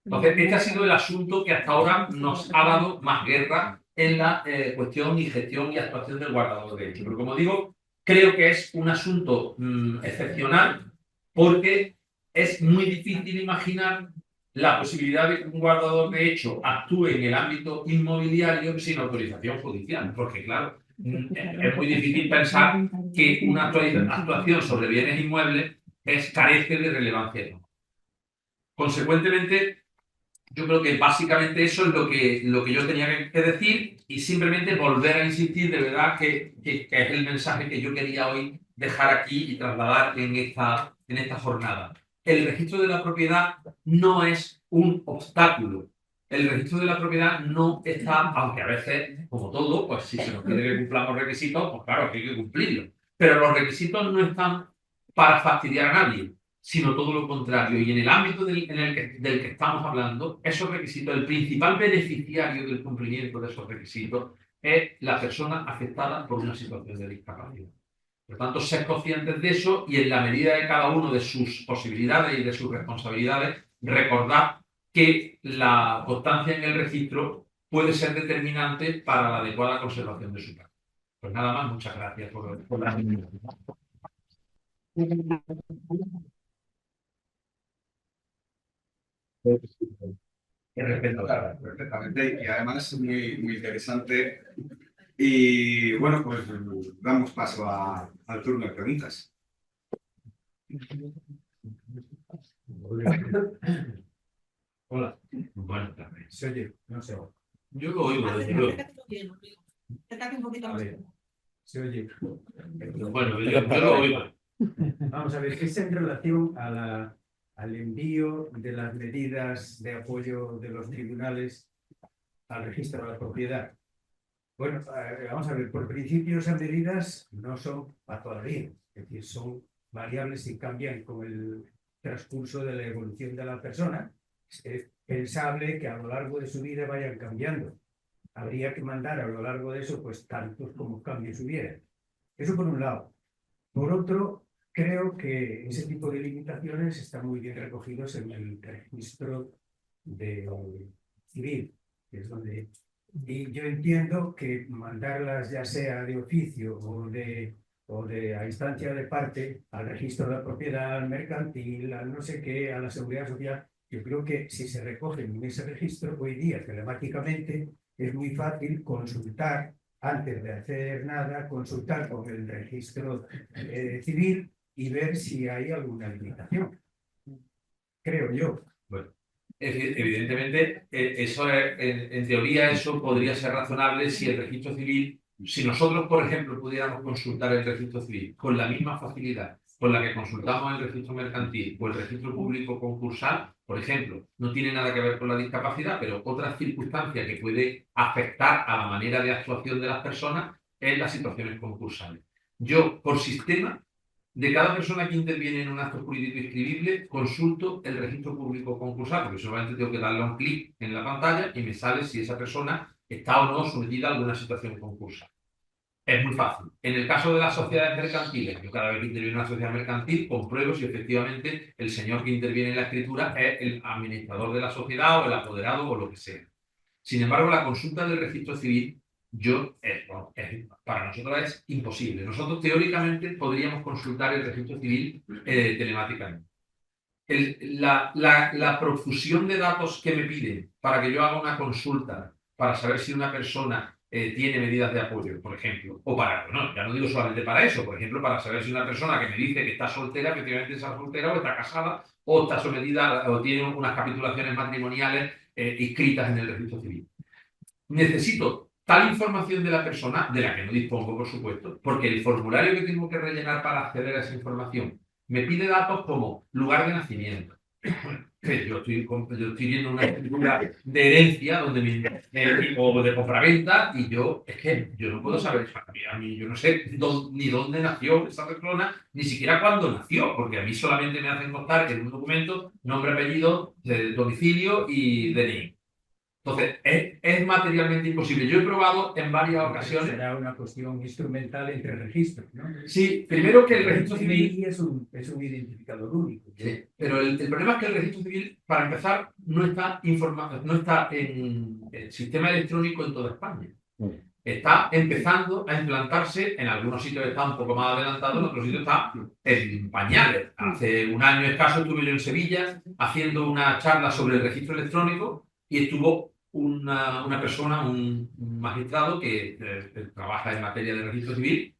Entonces, este ha sido el asunto que hasta ahora nos ha dado más guerra en la cuestión y gestión y actuación del guardador de hecho. Pero como digo, creo que es un asunto excepcional porque es muy difícil imaginar la posibilidad de que un guardador de hecho actúe en el ámbito inmobiliario sin autorización judicial. Porque, claro, es muy difícil pensar que una actuación sobre bienes inmuebles carece de relevancia económica. Consecuentemente, yo creo que básicamente eso es lo que yo tenía que decir y simplemente volver a insistir de verdad que es el mensaje que yo quería hoy dejar aquí y trasladar en esta jornada. El registro de la propiedad no es un obstáculo. El registro de la propiedad no está, aunque a veces, como todo, pues si se nos pide que cumplamos requisitos, pues claro que hay que cumplirlos. Pero los requisitos no están para fastidiar a nadie, sino todo lo contrario. Y en el ámbito del que estamos hablando, esos requisitos, el principal beneficiario del cumplimiento de esos requisitos es la persona afectada por una situación de discapacidad. Por tanto, ser conscientes de eso y en la medida de cada uno de sus posibilidades y de sus responsabilidades, recordar que la constancia en el registro puede ser determinante para la adecuada conservación de su casa. Pues nada más, muchas gracias por la atención. Perfectamente, y además es muy, muy interesante. Y bueno, pues damos paso al turno de preguntas. Hola. Buenas tardes. Se oye, no se oye. Yo lo oigo desde luego. Acércate un poquito más. Se oye. Bueno, yo lo oigo. Vamos a ver, es en relación al envío de las medidas de apoyo de los tribunales al registro de la propiedad. Bueno, vamos a ver, por principio esas medidas no son para toda la vida, es decir, son variables y cambian con el transcurso de la evolución de la persona. Es pensable que a lo largo de su vida vayan cambiando. Habría que mandar a lo largo de eso, pues tantos como cambios hubiera. Eso por un lado. Por otro, creo que ese tipo de limitaciones están muy bien recogidos en el registro civil, que es donde... Y yo entiendo que mandarlas ya sea de oficio o de a instancia de parte al registro de la propiedad, al mercantil, al no sé qué, a la seguridad social, yo creo que si se recogen en ese registro hoy día telemáticamente es muy fácil consultar antes de hacer nada, consultar con el registro civil y ver si hay alguna limitación. Creo yo. Bueno, evidentemente, eso en teoría eso podría ser razonable si el registro civil, si nosotros, por ejemplo, pudiéramos consultar el registro civil con la misma facilidad con la que consultamos el registro mercantil o el registro público concursal, por ejemplo, no tiene nada que ver con la discapacidad, pero otra circunstancia que puede afectar a la manera de actuación de las personas es las situaciones concursales. Yo, por sistema, de cada persona que interviene en un acto jurídico inscribible, consulto el registro público concursal, porque solamente tengo que darle un clic en la pantalla y me sale si esa persona está o no sometida a alguna situación concursal. Es muy fácil. En el caso de las sociedades mercantiles, yo cada vez que interviene en una sociedad mercantil, compruebo si efectivamente el señor que interviene en la escritura es el administrador de la sociedad o el apoderado o lo que sea. Sin embargo, la consulta del registro civil para nosotros es imposible. Nosotros teóricamente podríamos consultar el registro civil telemáticamente. La profusión de datos que me piden para que yo haga una consulta para saber si una persona tiene medidas de apoyo, por ejemplo, o para, no, ya no digo solamente para eso, por ejemplo, para saber si una persona que me dice que está soltera, efectivamente está soltera o está casada o está sometida o tiene unas capitulaciones matrimoniales inscritas en el registro civil. Necesito tal información de la persona, de la que no dispongo, por supuesto, porque el formulario que tengo que rellenar para acceder a esa información me pide datos como lugar de nacimiento. Yo estoy viendo una escritura de herencia donde o de compraventa y yo no puedo saber, a mí yo no sé ni dónde nació esa persona, ni siquiera cuándo nació, porque a mí solamente me hacen constar en un documento nombre, apellido, domicilio y DNI. Entonces, es materialmente imposible. Yo he probado en varias ocasiones. Será una cuestión instrumental entre registros, ¿no? Sí, primero que el registro civil es un identificador único. Sí, pero el problema es que el registro civil, para empezar, no está en el sistema electrónico en toda España. Está empezando a implantarse, en algunos sitios está un poco más adelantado, en otros sitios está en pañales. Hace un año escaso estuve yo en Sevilla haciendo una charla sobre el registro electrónico y estuvo una persona, un magistrado que trabaja en materia de registro civil,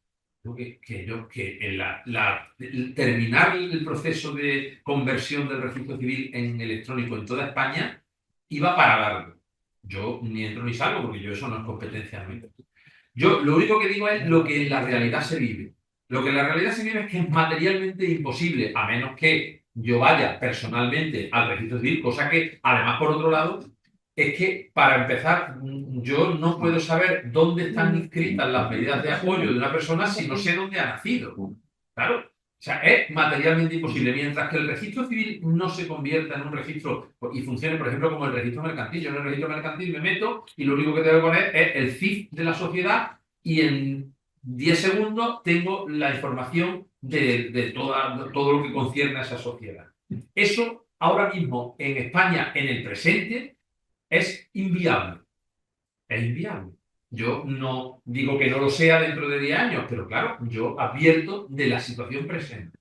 terminar el proceso de conversión del registro civil en electrónico en toda España iba para largo. Yo ni entro ni salgo porque yo eso no es competencia mía. Yo lo único que digo es lo que en la realidad se vive. Lo que en la realidad se vive es que es materialmente imposible, a menos que yo vaya personalmente al registro civil, cosa que además por otro lado es que, para empezar, yo no puedo saber dónde están inscritas las medidas de apoyo de una persona si no sé dónde ha nacido. Claro, o sea, es materialmente imposible. Mientras que el registro civil no se convierta en un registro y funcione, por ejemplo, como el registro mercantil. Yo en el registro mercantil me meto y lo único que tengo que poner es el CIF de la sociedad y en 10 segundos tengo la información de todo lo que concierne a esa sociedad. Eso, ahora mismo, en España, en el presente, es inviable. Es inviable. Yo no digo que no lo sea dentro de 10 años, pero claro, yo advierto de la situación presente.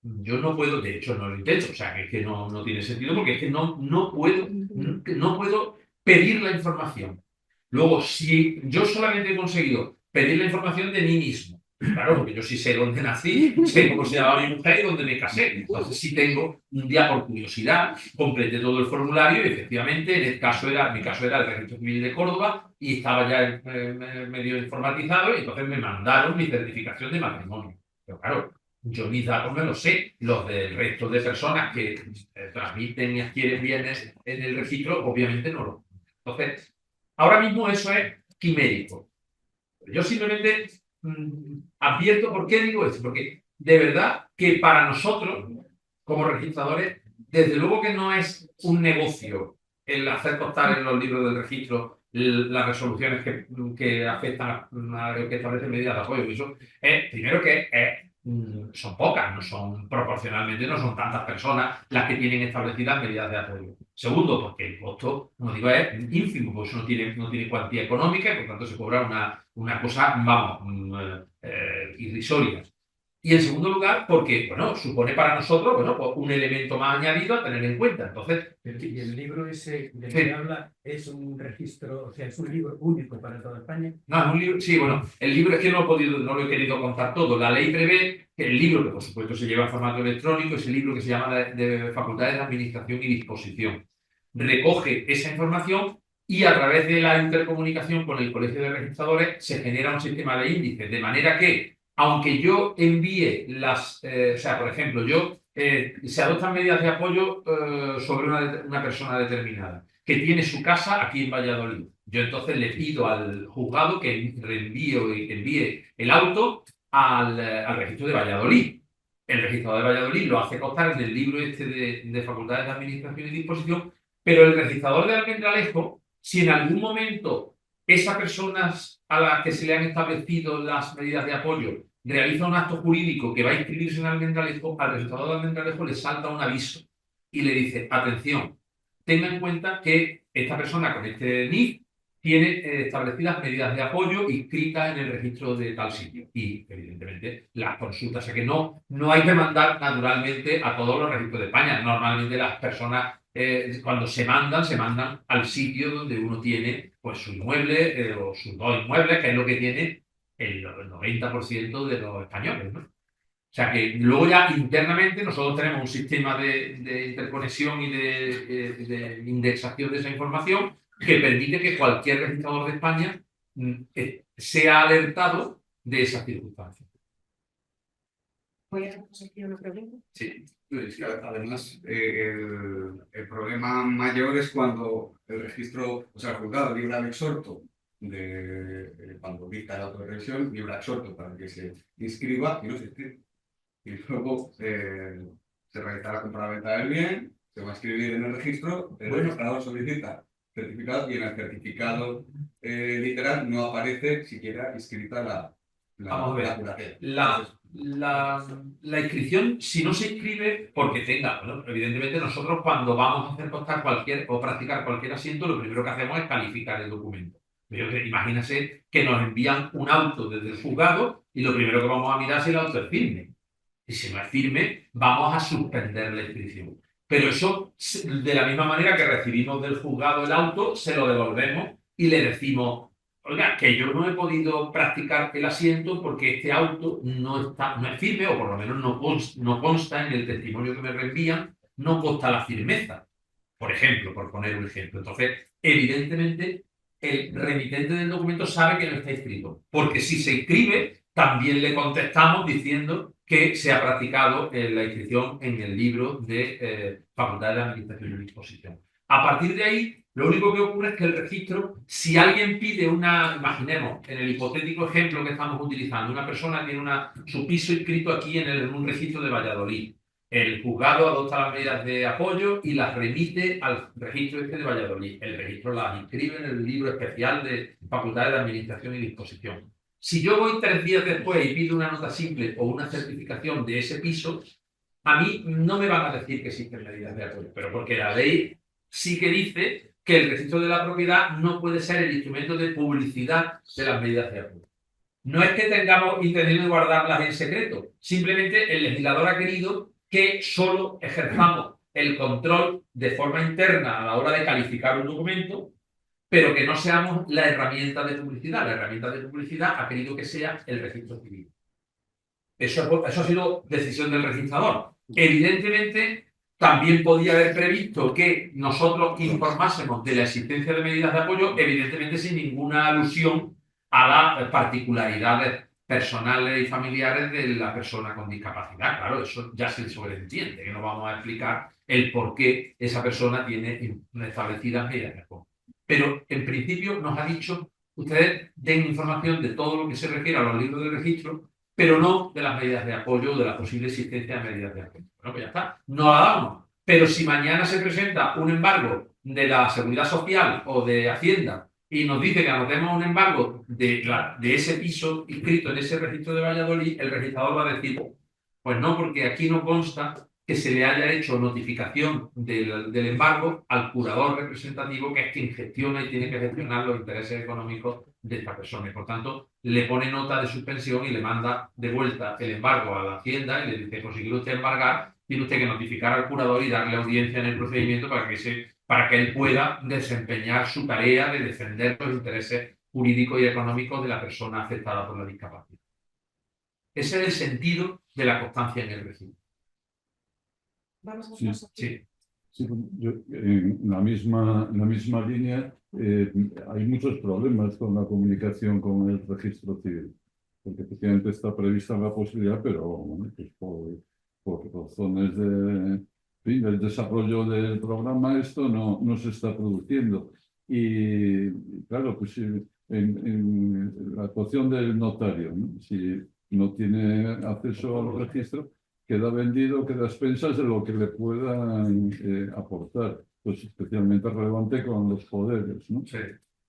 Yo no puedo, de hecho no lo intento, o sea, es que no tiene sentido porque es que no puedo pedir la información. Luego, si yo solamente he conseguido pedir la información de mí mismo Claro, porque yo sí sé dónde nací, sé cómo se llama mi mujer y dónde me casé. Entonces, sí tengo, un día por curiosidad, completé todo el formulario y efectivamente, mi caso era el Registro Civil de Córdoba y estaba ya medio informatizado y entonces me mandaron mi certificación de matrimonio. Pero claro, yo mis datos me los sé, los del resto de personas que transmiten y adquieren bienes en el registro, obviamente no los. Entonces, ahora mismo eso es quimérico. Yo simplemente advierto por qué digo esto, porque de verdad que para nosotros, como registradores, desde luego que no es un negocio el hacer constar en los libros del registro las resoluciones que afectan que establecen medidas de apoyo. Eso es, primero que son pocas, no son proporcionalmente, no son tantas personas las que tienen establecidas medidas de apoyo. Segundo, porque el costo, como digo, es ínfimo, porque eso no tiene cuantía económica y por tanto se cobra una cosa, vamos, irrisoria. Y en segundo lugar, porque, bueno, supone para nosotros, bueno, pues un elemento más añadido a tener en cuenta. Entonces, Y el libro ese del sí. que habla es un registro, o sea, es un libro único para toda España. No, es un libro, sí, bueno, el libro es que no lo he querido contar todo. La ley prevé que el libro, que por supuesto se lleva en formato electrónico, es el libro que se llama de Facultades de Administración y Disposición. Recoge esa información y a través de la intercomunicación con el Colegio de Registradores se genera un sistema de índices, de manera que, aunque yo envíe o sea, por ejemplo, se adoptan medidas de apoyo sobre una persona determinada que tiene su casa aquí en Valladolid. Yo entonces le pido al juzgado que envíe el auto al registro de Valladolid. El registrador de Valladolid lo hace constar en el libro este de Facultades de Administración y Disposición, pero el registrador de Almendralejo, si en algún momento esas personas a las que se le han establecido las medidas de apoyo realiza un acto jurídico que va a inscribirse en Almendralejo, al registrador de Almendralejo le salta un aviso y le dice, atención, tenga en cuenta que esta persona con este NIF tiene establecidas medidas de apoyo inscritas en el registro de tal sitio. Y, evidentemente, las consultas. O sea que no hay que mandar naturalmente a todos los registros de España. Normalmente las personas, cuando se mandan al sitio donde uno tiene pues, su inmueble o sus dos inmuebles, que es lo que tiene el 90% de los españoles, ¿no? O sea que luego ya internamente nosotros tenemos un sistema de interconexión y de indexación de esa información que permite que cualquier registrador de España sea alertado de esas circunstancias. ¿Voy a hacer aquí una pregunta? Sí, es que además el problema mayor es cuando el registro, o sea, el juzgado libra el exhorto cuando dicta la autorrevisión, libra exhorto para que se inscriba y no se inscribe. Y luego se realiza la compraventa del bien, se va a inscribir en el registro, el registrador solicita certificado y en el certificado literal no aparece siquiera inscrita Vamos a ver. curatela. La inscripción, si no se inscribe, porque tenga, bueno, evidentemente nosotros cuando vamos a hacer constar o practicar cualquier asiento, lo primero que hacemos es calificar el documento. Pero imagínase que nos envían un auto desde el juzgado y lo primero que vamos a mirar es si el auto es firme. Y si no es firme, vamos a suspender la inscripción. Pero eso, de la misma manera que recibimos del juzgado el auto, se lo devolvemos y le decimos, oiga, que yo no he podido practicar el asiento porque este auto no es firme, o por lo menos no consta en el testimonio que me reenvían, no consta la firmeza. Por ejemplo, por poner un ejemplo. Entonces, evidentemente, el remitente del documento sabe que no está inscrito, porque si se inscribe, también le contestamos diciendo que se ha practicado la inscripción en el libro de Facultades de Administración y Disposición. A partir de ahí, lo único que ocurre es que el registro, si alguien pide imaginemos, en el hipotético ejemplo que estamos utilizando, una persona tiene su piso inscrito aquí en un registro de Valladolid. El juzgado adopta las medidas de apoyo y las remite al registro de Valladolid. El registro las inscribe en el libro especial de Facultades de Administración y Disposición. Si yo voy 3 días después y pido una nota simple o una certificación de ese piso, a mí no me van a decir que existen medidas de apoyo, pero porque la ley sí que dice que el registro de la propiedad no puede ser el instrumento de publicidad de las medidas de apoyo. No es que tengamos intención de guardarlas en secreto, simplemente el legislador ha querido que solo ejerzamos el control de forma interna a la hora de calificar un documento, pero que no seamos la herramienta de publicidad. La herramienta de publicidad ha querido que sea el registro civil. Eso ha sido decisión del registrador. Evidentemente, también podía haber previsto que nosotros informásemos de la existencia de medidas de apoyo, evidentemente sin ninguna alusión a las particularidades personales y familiares de la persona con discapacidad. Claro, eso ya se sobreentiende, que no vamos a explicar el por qué esa persona tiene establecidas medidas de apoyo. Pero, en principio, nos ha dicho, ustedes den información de todo lo que se refiere a los libros de registro, pero no de las medidas de apoyo o de la posible existencia de medidas de apoyo. Bueno, pues ya está, no la damos. Pero si mañana se presenta un embargo de la Seguridad Social o de Hacienda y nos dice que anotemos un embargo de ese piso inscrito en ese registro de Valladolid, el registrador va a decir, pues no, porque aquí no consta que se le haya hecho notificación del embargo al curador representativo, que es quien gestiona y tiene que gestionar los intereses económicos de esta persona. Y por tanto, le pone nota de suspensión y le manda de vuelta el embargo a la Hacienda y le dice, pues si quiere usted embargar, tiene usted que notificar al curador y darle audiencia en el procedimiento para que él pueda desempeñar su tarea de defender los intereses jurídicos y económicos de la persona afectada por la discapacidad. Ese es el sentido de la constancia en el registro. Vamos a Sí. pasar. Sí. Sí, yo, en la misma línea, hay muchos problemas con la comunicación con el registro civil, porque efectivamente está prevista la posibilidad, pero bueno, pues por razones en fin, del desarrollo del programa esto no se está produciendo. Y claro, pues en la actuación del notario, ¿no? Si no tiene acceso al registro, queda vendido, queda a expensas de lo que le puedan aportar. Pues especialmente relevante con los poderes, ¿no? Sí.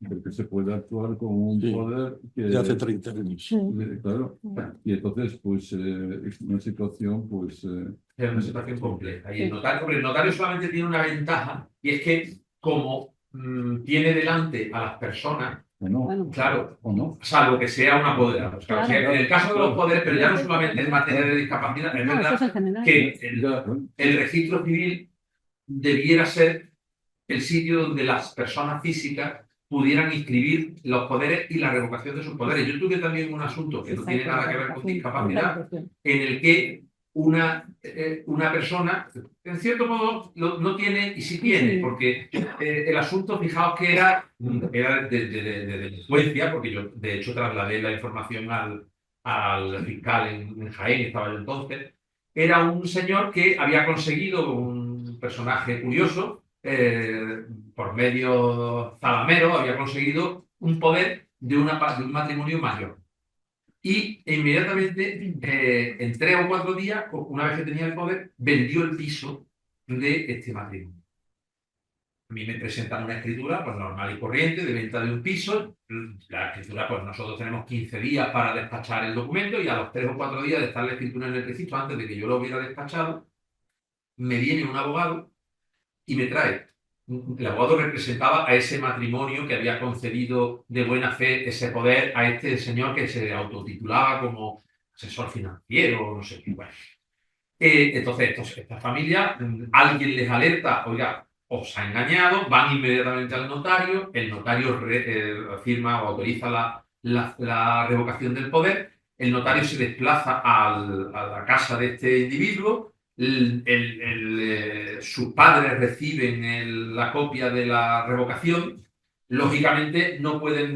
Porque se puede actuar con un Sí, poder que... de hace 30 años. Claro. Y entonces, pues, es una situación, pues... Es una situación compleja. Y el notario solamente tiene una ventaja, y es que como tiene delante a las personas, ¿O no? Bueno. claro, ¿O no? salvo que sea un apoderado. Claro, Claro. si en el caso de los poderes, pero ya no solamente en materia de discapacidad, es No, eso es verdad en general. que Ya, bueno, el registro civil debiera ser el sitio donde las personas físicas pudieran inscribir los poderes y la revocación de sus poderes. Yo tuve también un asunto que no tiene nada que ver con discapacidad, en el que una persona, en cierto modo, no tiene y sí tiene, porque el asunto, fijaos que era de delincuencia, porque yo de hecho trasladé la información al fiscal en Jaén, estaba yo entonces. Era un señor que había conseguido, un personaje curioso, por medio zalamero, había conseguido un poder de un matrimonio mayor. Y inmediatamente, en 3 o 4 días, una vez que tenía el poder, vendió el piso de este matrimonio. A mí me presentan una escritura pues, normal y corriente de venta de un piso. La escritura, pues nosotros tenemos 15 días para despachar el documento y a los 3 o 4 días de estar la escritura en el registro, antes de que yo lo hubiera despachado, me viene un abogado y me trae. El abogado representaba a ese matrimonio que había concedido de buena fe ese poder a este señor que se autotitulaba como asesor financiero, no sé qué. Bueno. Entonces, esta familia, alguien les alerta, oiga, os ha engañado, van inmediatamente al notario, el notario firma o autoriza la revocación del poder, el notario se desplaza a la casa de este individuo, sus padres reciben la copia de la revocación, lógicamente no puede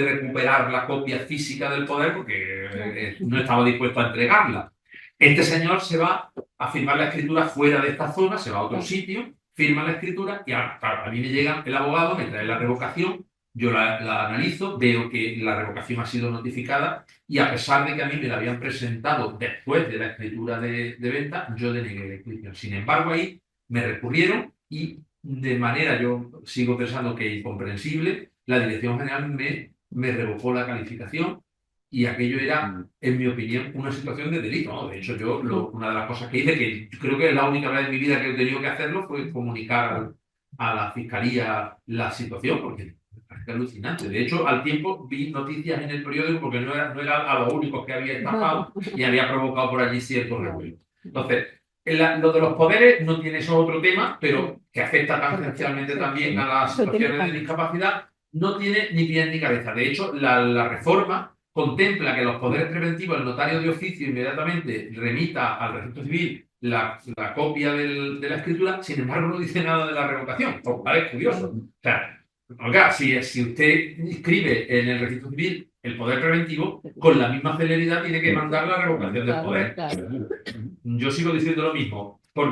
recuperar la copia física del poder porque no estaba dispuesto a entregarla. Este señor se va a firmar la escritura fuera de esta zona, se va a otro sitio, firma la escritura y ahora, claro, a mí me llega el abogado, me trae la revocación, yo la analizo, veo que la revocación ha sido notificada y a pesar de que a mí me la habían presentado después de la escritura de venta, yo denegué la inscripción. Sin embargo, ahí me recurrieron y de manera, yo sigo pensando que incomprensible, la Dirección General me revocó la calificación y aquello era, en mi opinión, una situación de delito, ¿no? De hecho, yo una de las cosas que hice, que creo que es la única vez en mi vida que he tenido que hacerlo, fue comunicar a la Fiscalía la situación, porque me parece alucinante. De hecho, al tiempo vi noticias en el periódico porque no era a los únicos que había estafado y había provocado por allí cierto revuelo. Entonces, lo de los poderes no tiene eso otro tema, pero que afecta tangencialmente también a las situaciones de discapacidad, no tiene ni pie ni cabeza. De hecho, la reforma contempla que los poderes preventivos, el notario de oficio inmediatamente remita al registro civil la copia de la escritura, sin embargo no dice nada de la revocación, lo cual es curioso. O sea, oiga, si usted inscribe en el registro civil el poder preventivo, con la misma celeridad tiene que mandar la revocación del poder. Yo sigo diciendo lo mismo. Por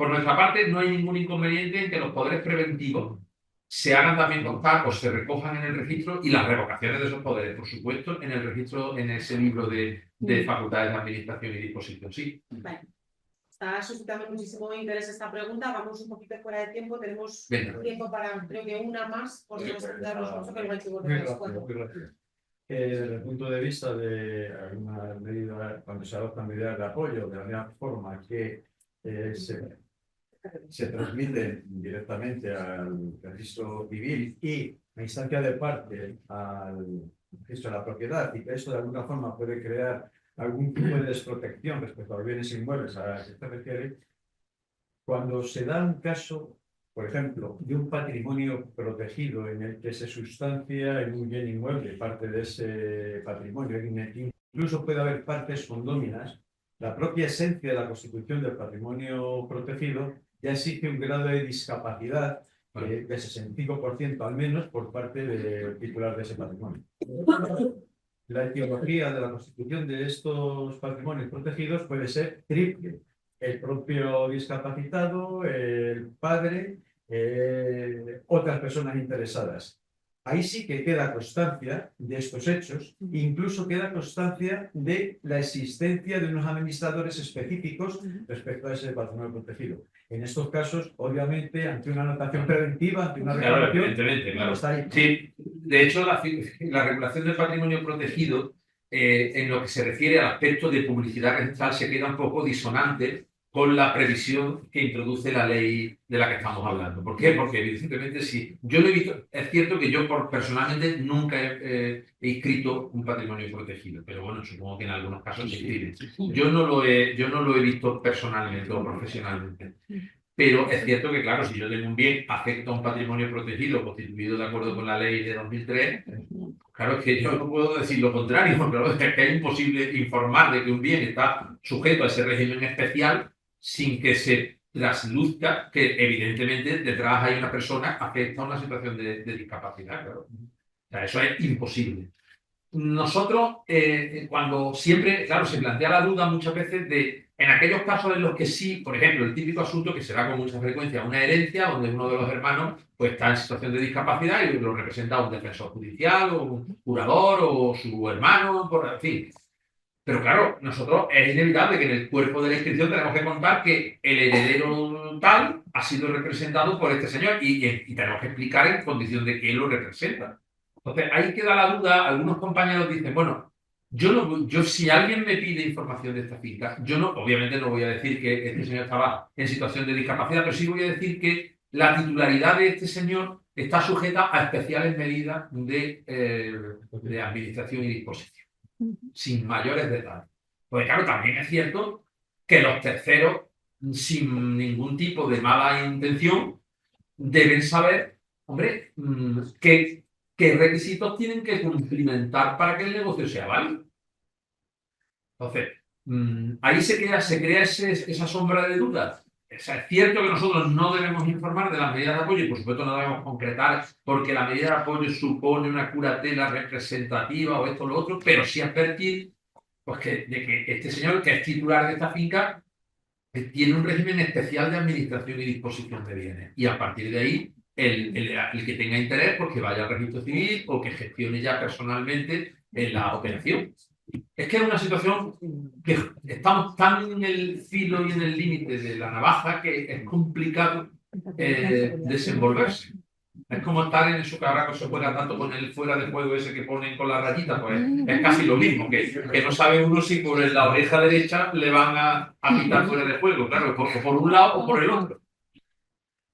nuestra parte, no hay ningún inconveniente en que los poderes preventivos se hagan también constar o se recojan en el registro y las revocaciones de esos poderes, por supuesto, en el registro, en ese libro de facultades de administración y disposición. Sí. Vale. Está suscitando muchísimo interés esta pregunta. Vamos un poquito fuera de tiempo. Tenemos tiempo para, creo que una más, por no saltar los pasos, pero igual Muy rápido. Desde el punto de vista de alguna medida, cuando se adoptan medidas de apoyo, de la misma forma que se transmiten directamente al registro civil y a instancia de parte al registro de la propiedad, y que esto de alguna forma puede crear algún tipo de desprotección respecto a los bienes inmuebles a los que se refiere, cuando se da un caso, por ejemplo, de un patrimonio protegido en el que se sustancia en un bien inmueble parte de ese patrimonio, incluso puede haber partes condóminas, la propia esencia de la constitución del patrimonio protegido ya exige un grado de discapacidad de 65% al menos por parte del titular de ese patrimonio. La etiología de la constitución de estos patrimonios protegidos puede ser triple: el propio discapacitado, el padre, otras personas interesadas. Ahí sí que queda constancia de estos hechos, incluso queda constancia de la existencia de unos administradores específicos respecto a ese patrimonio protegido. En estos casos, obviamente, ante una anotación preventiva, ante una reclamación, evidentemente, claro. Está ahí. Sí, de hecho, la regulación del patrimonio protegido, en lo que se refiere al aspecto de publicidad registral, se queda un poco disonante con la previsión que introduce la ley de la que estamos hablando. ¿Por qué? Porque evidentemente sí. Yo lo he visto, es cierto que yo personalmente nunca he inscrito un patrimonio protegido, pero bueno, supongo que en algunos casos se inscribe. Yo no lo he visto personalmente o profesionalmente. Pero es cierto que, claro, si yo tengo un bien afecto a un patrimonio protegido constituido de acuerdo con la ley de 2003, claro, es que yo no puedo decir lo contrario, pero es que es imposible informar de que un bien está sujeto a ese régimen especial sin que se trasluzca que evidentemente detrás hay una persona afecta a una situación de discapacidad. Claro. O sea, eso es imposible. Nosotros, cuando siempre, claro, se plantea la duda muchas veces de, en aquellos casos en los que sí, por ejemplo, el típico asunto que se da con mucha frecuencia, una herencia donde uno de los hermanos pues está en situación de discapacidad y lo representa un defensor judicial o un curador o su hermano, en fin. Pero claro, nosotros es inevitable que en el cuerpo de la inscripción tenemos que contar que el heredero tal ha sido representado por este señor y tenemos que explicar en condición de que él lo representa. Entonces, ahí queda la duda. Algunos compañeros dicen, bueno, yo si alguien me pide información de esta finca, yo no, obviamente no voy a decir que este señor estaba en situación de discapacidad, pero sí voy a decir que la titularidad de este señor está sujeta a especiales medidas de administración y disposición, sin mayores detalles. Pues claro, también es cierto que los terceros, sin ningún tipo de mala intención, deben saber, hombre, qué requisitos tienen que cumplimentar para que el negocio sea válido. Entonces, ahí se crea esa sombra de dudas. O sea, es cierto que nosotros no debemos informar de las medidas de apoyo y por supuesto no debemos concretar porque la medida de apoyo supone una curatela representativa o esto o lo otro, pero sí advertir pues, de que este señor, que es titular de esta finca, tiene un régimen especial de administración y disposición de bienes. Y a partir de ahí, el que tenga interés, pues que vaya al registro civil o que gestione ya personalmente en la operación. Es que es una situación que estamos tan en el filo y en el límite de la navaja que es complicado desenvolverse. Es como estar en eso que ahora se juega tanto con el fuera de juego ese que ponen con la rayita, pues es casi lo mismo, que no sabe uno si por la oreja derecha le van a quitar fuera de juego, claro, por un lado o por el otro.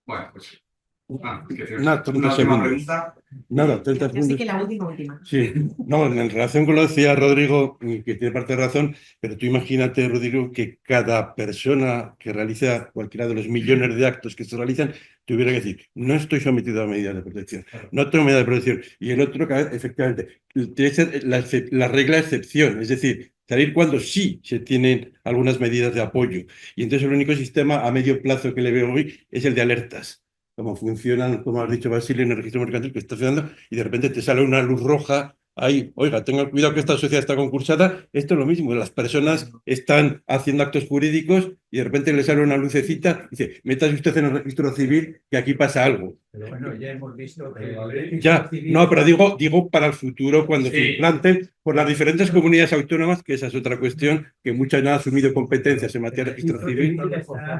Bueno, pues Nada, 30 una última segundos. pregunta. Nada, 30 Así segundos. que la última. Sí, no, en relación con lo que decía Rodrigo, y que tiene parte de razón, pero tú imagínate, Rodrigo, que cada persona que realiza cualquiera de los millones de actos que se realizan tuviera que decir, no estoy sometido a medidas de protección, no tengo medidas de protección. Y el otro, efectivamente, tiene que ser la regla de excepción, es decir, salir cuando sí se tienen algunas medidas de apoyo. Y entonces el único sistema a medio plazo que le veo hoy es el de alertas. Como funcionan, como has dicho, Basilio, en el registro mercantil que está haciendo, y de repente te sale una luz roja ahí, oiga, tenga cuidado que esta sociedad está concursada. Esto es lo mismo, las personas están haciendo actos jurídicos y de repente le sale una lucecita y dice, métase usted en el registro civil que aquí pasa algo. Pero bueno, ya hemos visto que Ya, no, pero digo para el futuro, cuando se implanten por las diferentes comunidades autónomas, que esa es otra cuestión, que muchas no han asumido competencias en materia de registro civil.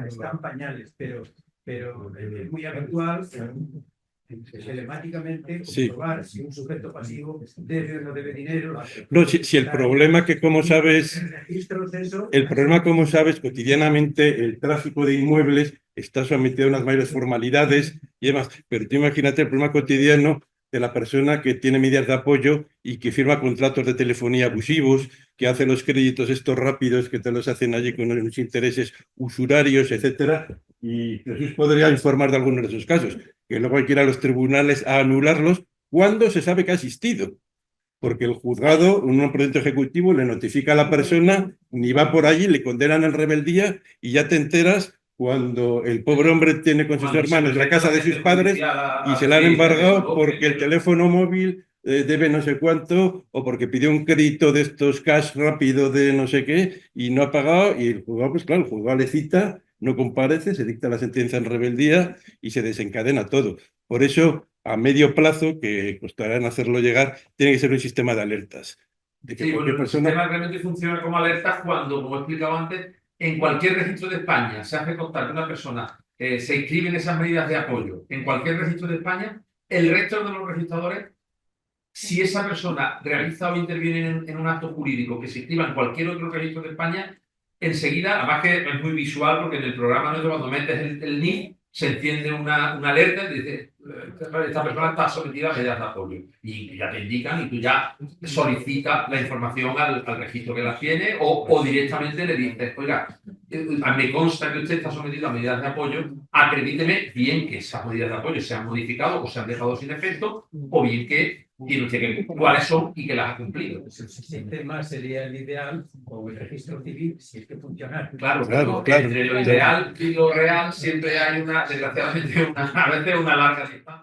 Están pañales, pero es muy habitual telemáticamente comprobar si un sujeto pasivo debe o no debe dinero. No, si el problema que, como sabes, cotidianamente el tráfico de inmuebles está sometido a unas mayores formalidades y demás, pero tú imagínate el problema cotidiano de la persona que tiene medidas de apoyo y que firma contratos de telefonía abusivos, que hace los créditos estos rápidos que te los hacen allí con unos intereses usurarios, etcétera. Y Jesús podría informar de algunos de esos casos, que luego hay que ir a los tribunales a anularlos cuando se sabe que ha existido. Porque el juzgado, un procedimiento ejecutivo, le notifica a la persona, ni va por allí, le condenan en rebeldía y ya te enteras cuando el pobre hombre tiene con sus hermanos la casa de sus padres y se la han embargado porque el teléfono móvil debe no sé cuánto o porque pidió un crédito de estos cash rápido de no sé qué y no ha pagado y el juzgado, pues claro, el juzgado le cita, no comparece, se dicta la sentencia en rebeldía y se desencadena todo. Por eso, a medio plazo, que costará en hacerlo llegar, tiene que ser un sistema de alertas. De que sí, bueno, el sistema realmente funciona como alertas cuando, como he explicado antes, en cualquier registro de España se hace constar que una persona se inscribe en esas medidas de apoyo, en cualquier registro de España, el resto de los registradores, si esa persona realiza o interviene en un acto jurídico que se inscriba en cualquier otro registro de España, enseguida, además que es muy visual porque en el programa nuestro cuando metes el NIF se enciende una alerta y dice esta persona está sometida a medidas de apoyo y ya te indican y tú ya solicitas la información al registro que las tiene o directamente le dices, oiga, me consta que usted está sometido a medidas de apoyo, acredíteme bien que esas medidas de apoyo se han modificado o se han dejado sin efecto o bien que tiene usted que cuáles son y que las ha cumplido. El sistema sería el ideal o el registro civil si es que funciona. Claro. Claro. Entre lo ideal y lo real siempre hay desgraciadamente a veces una larga distancia.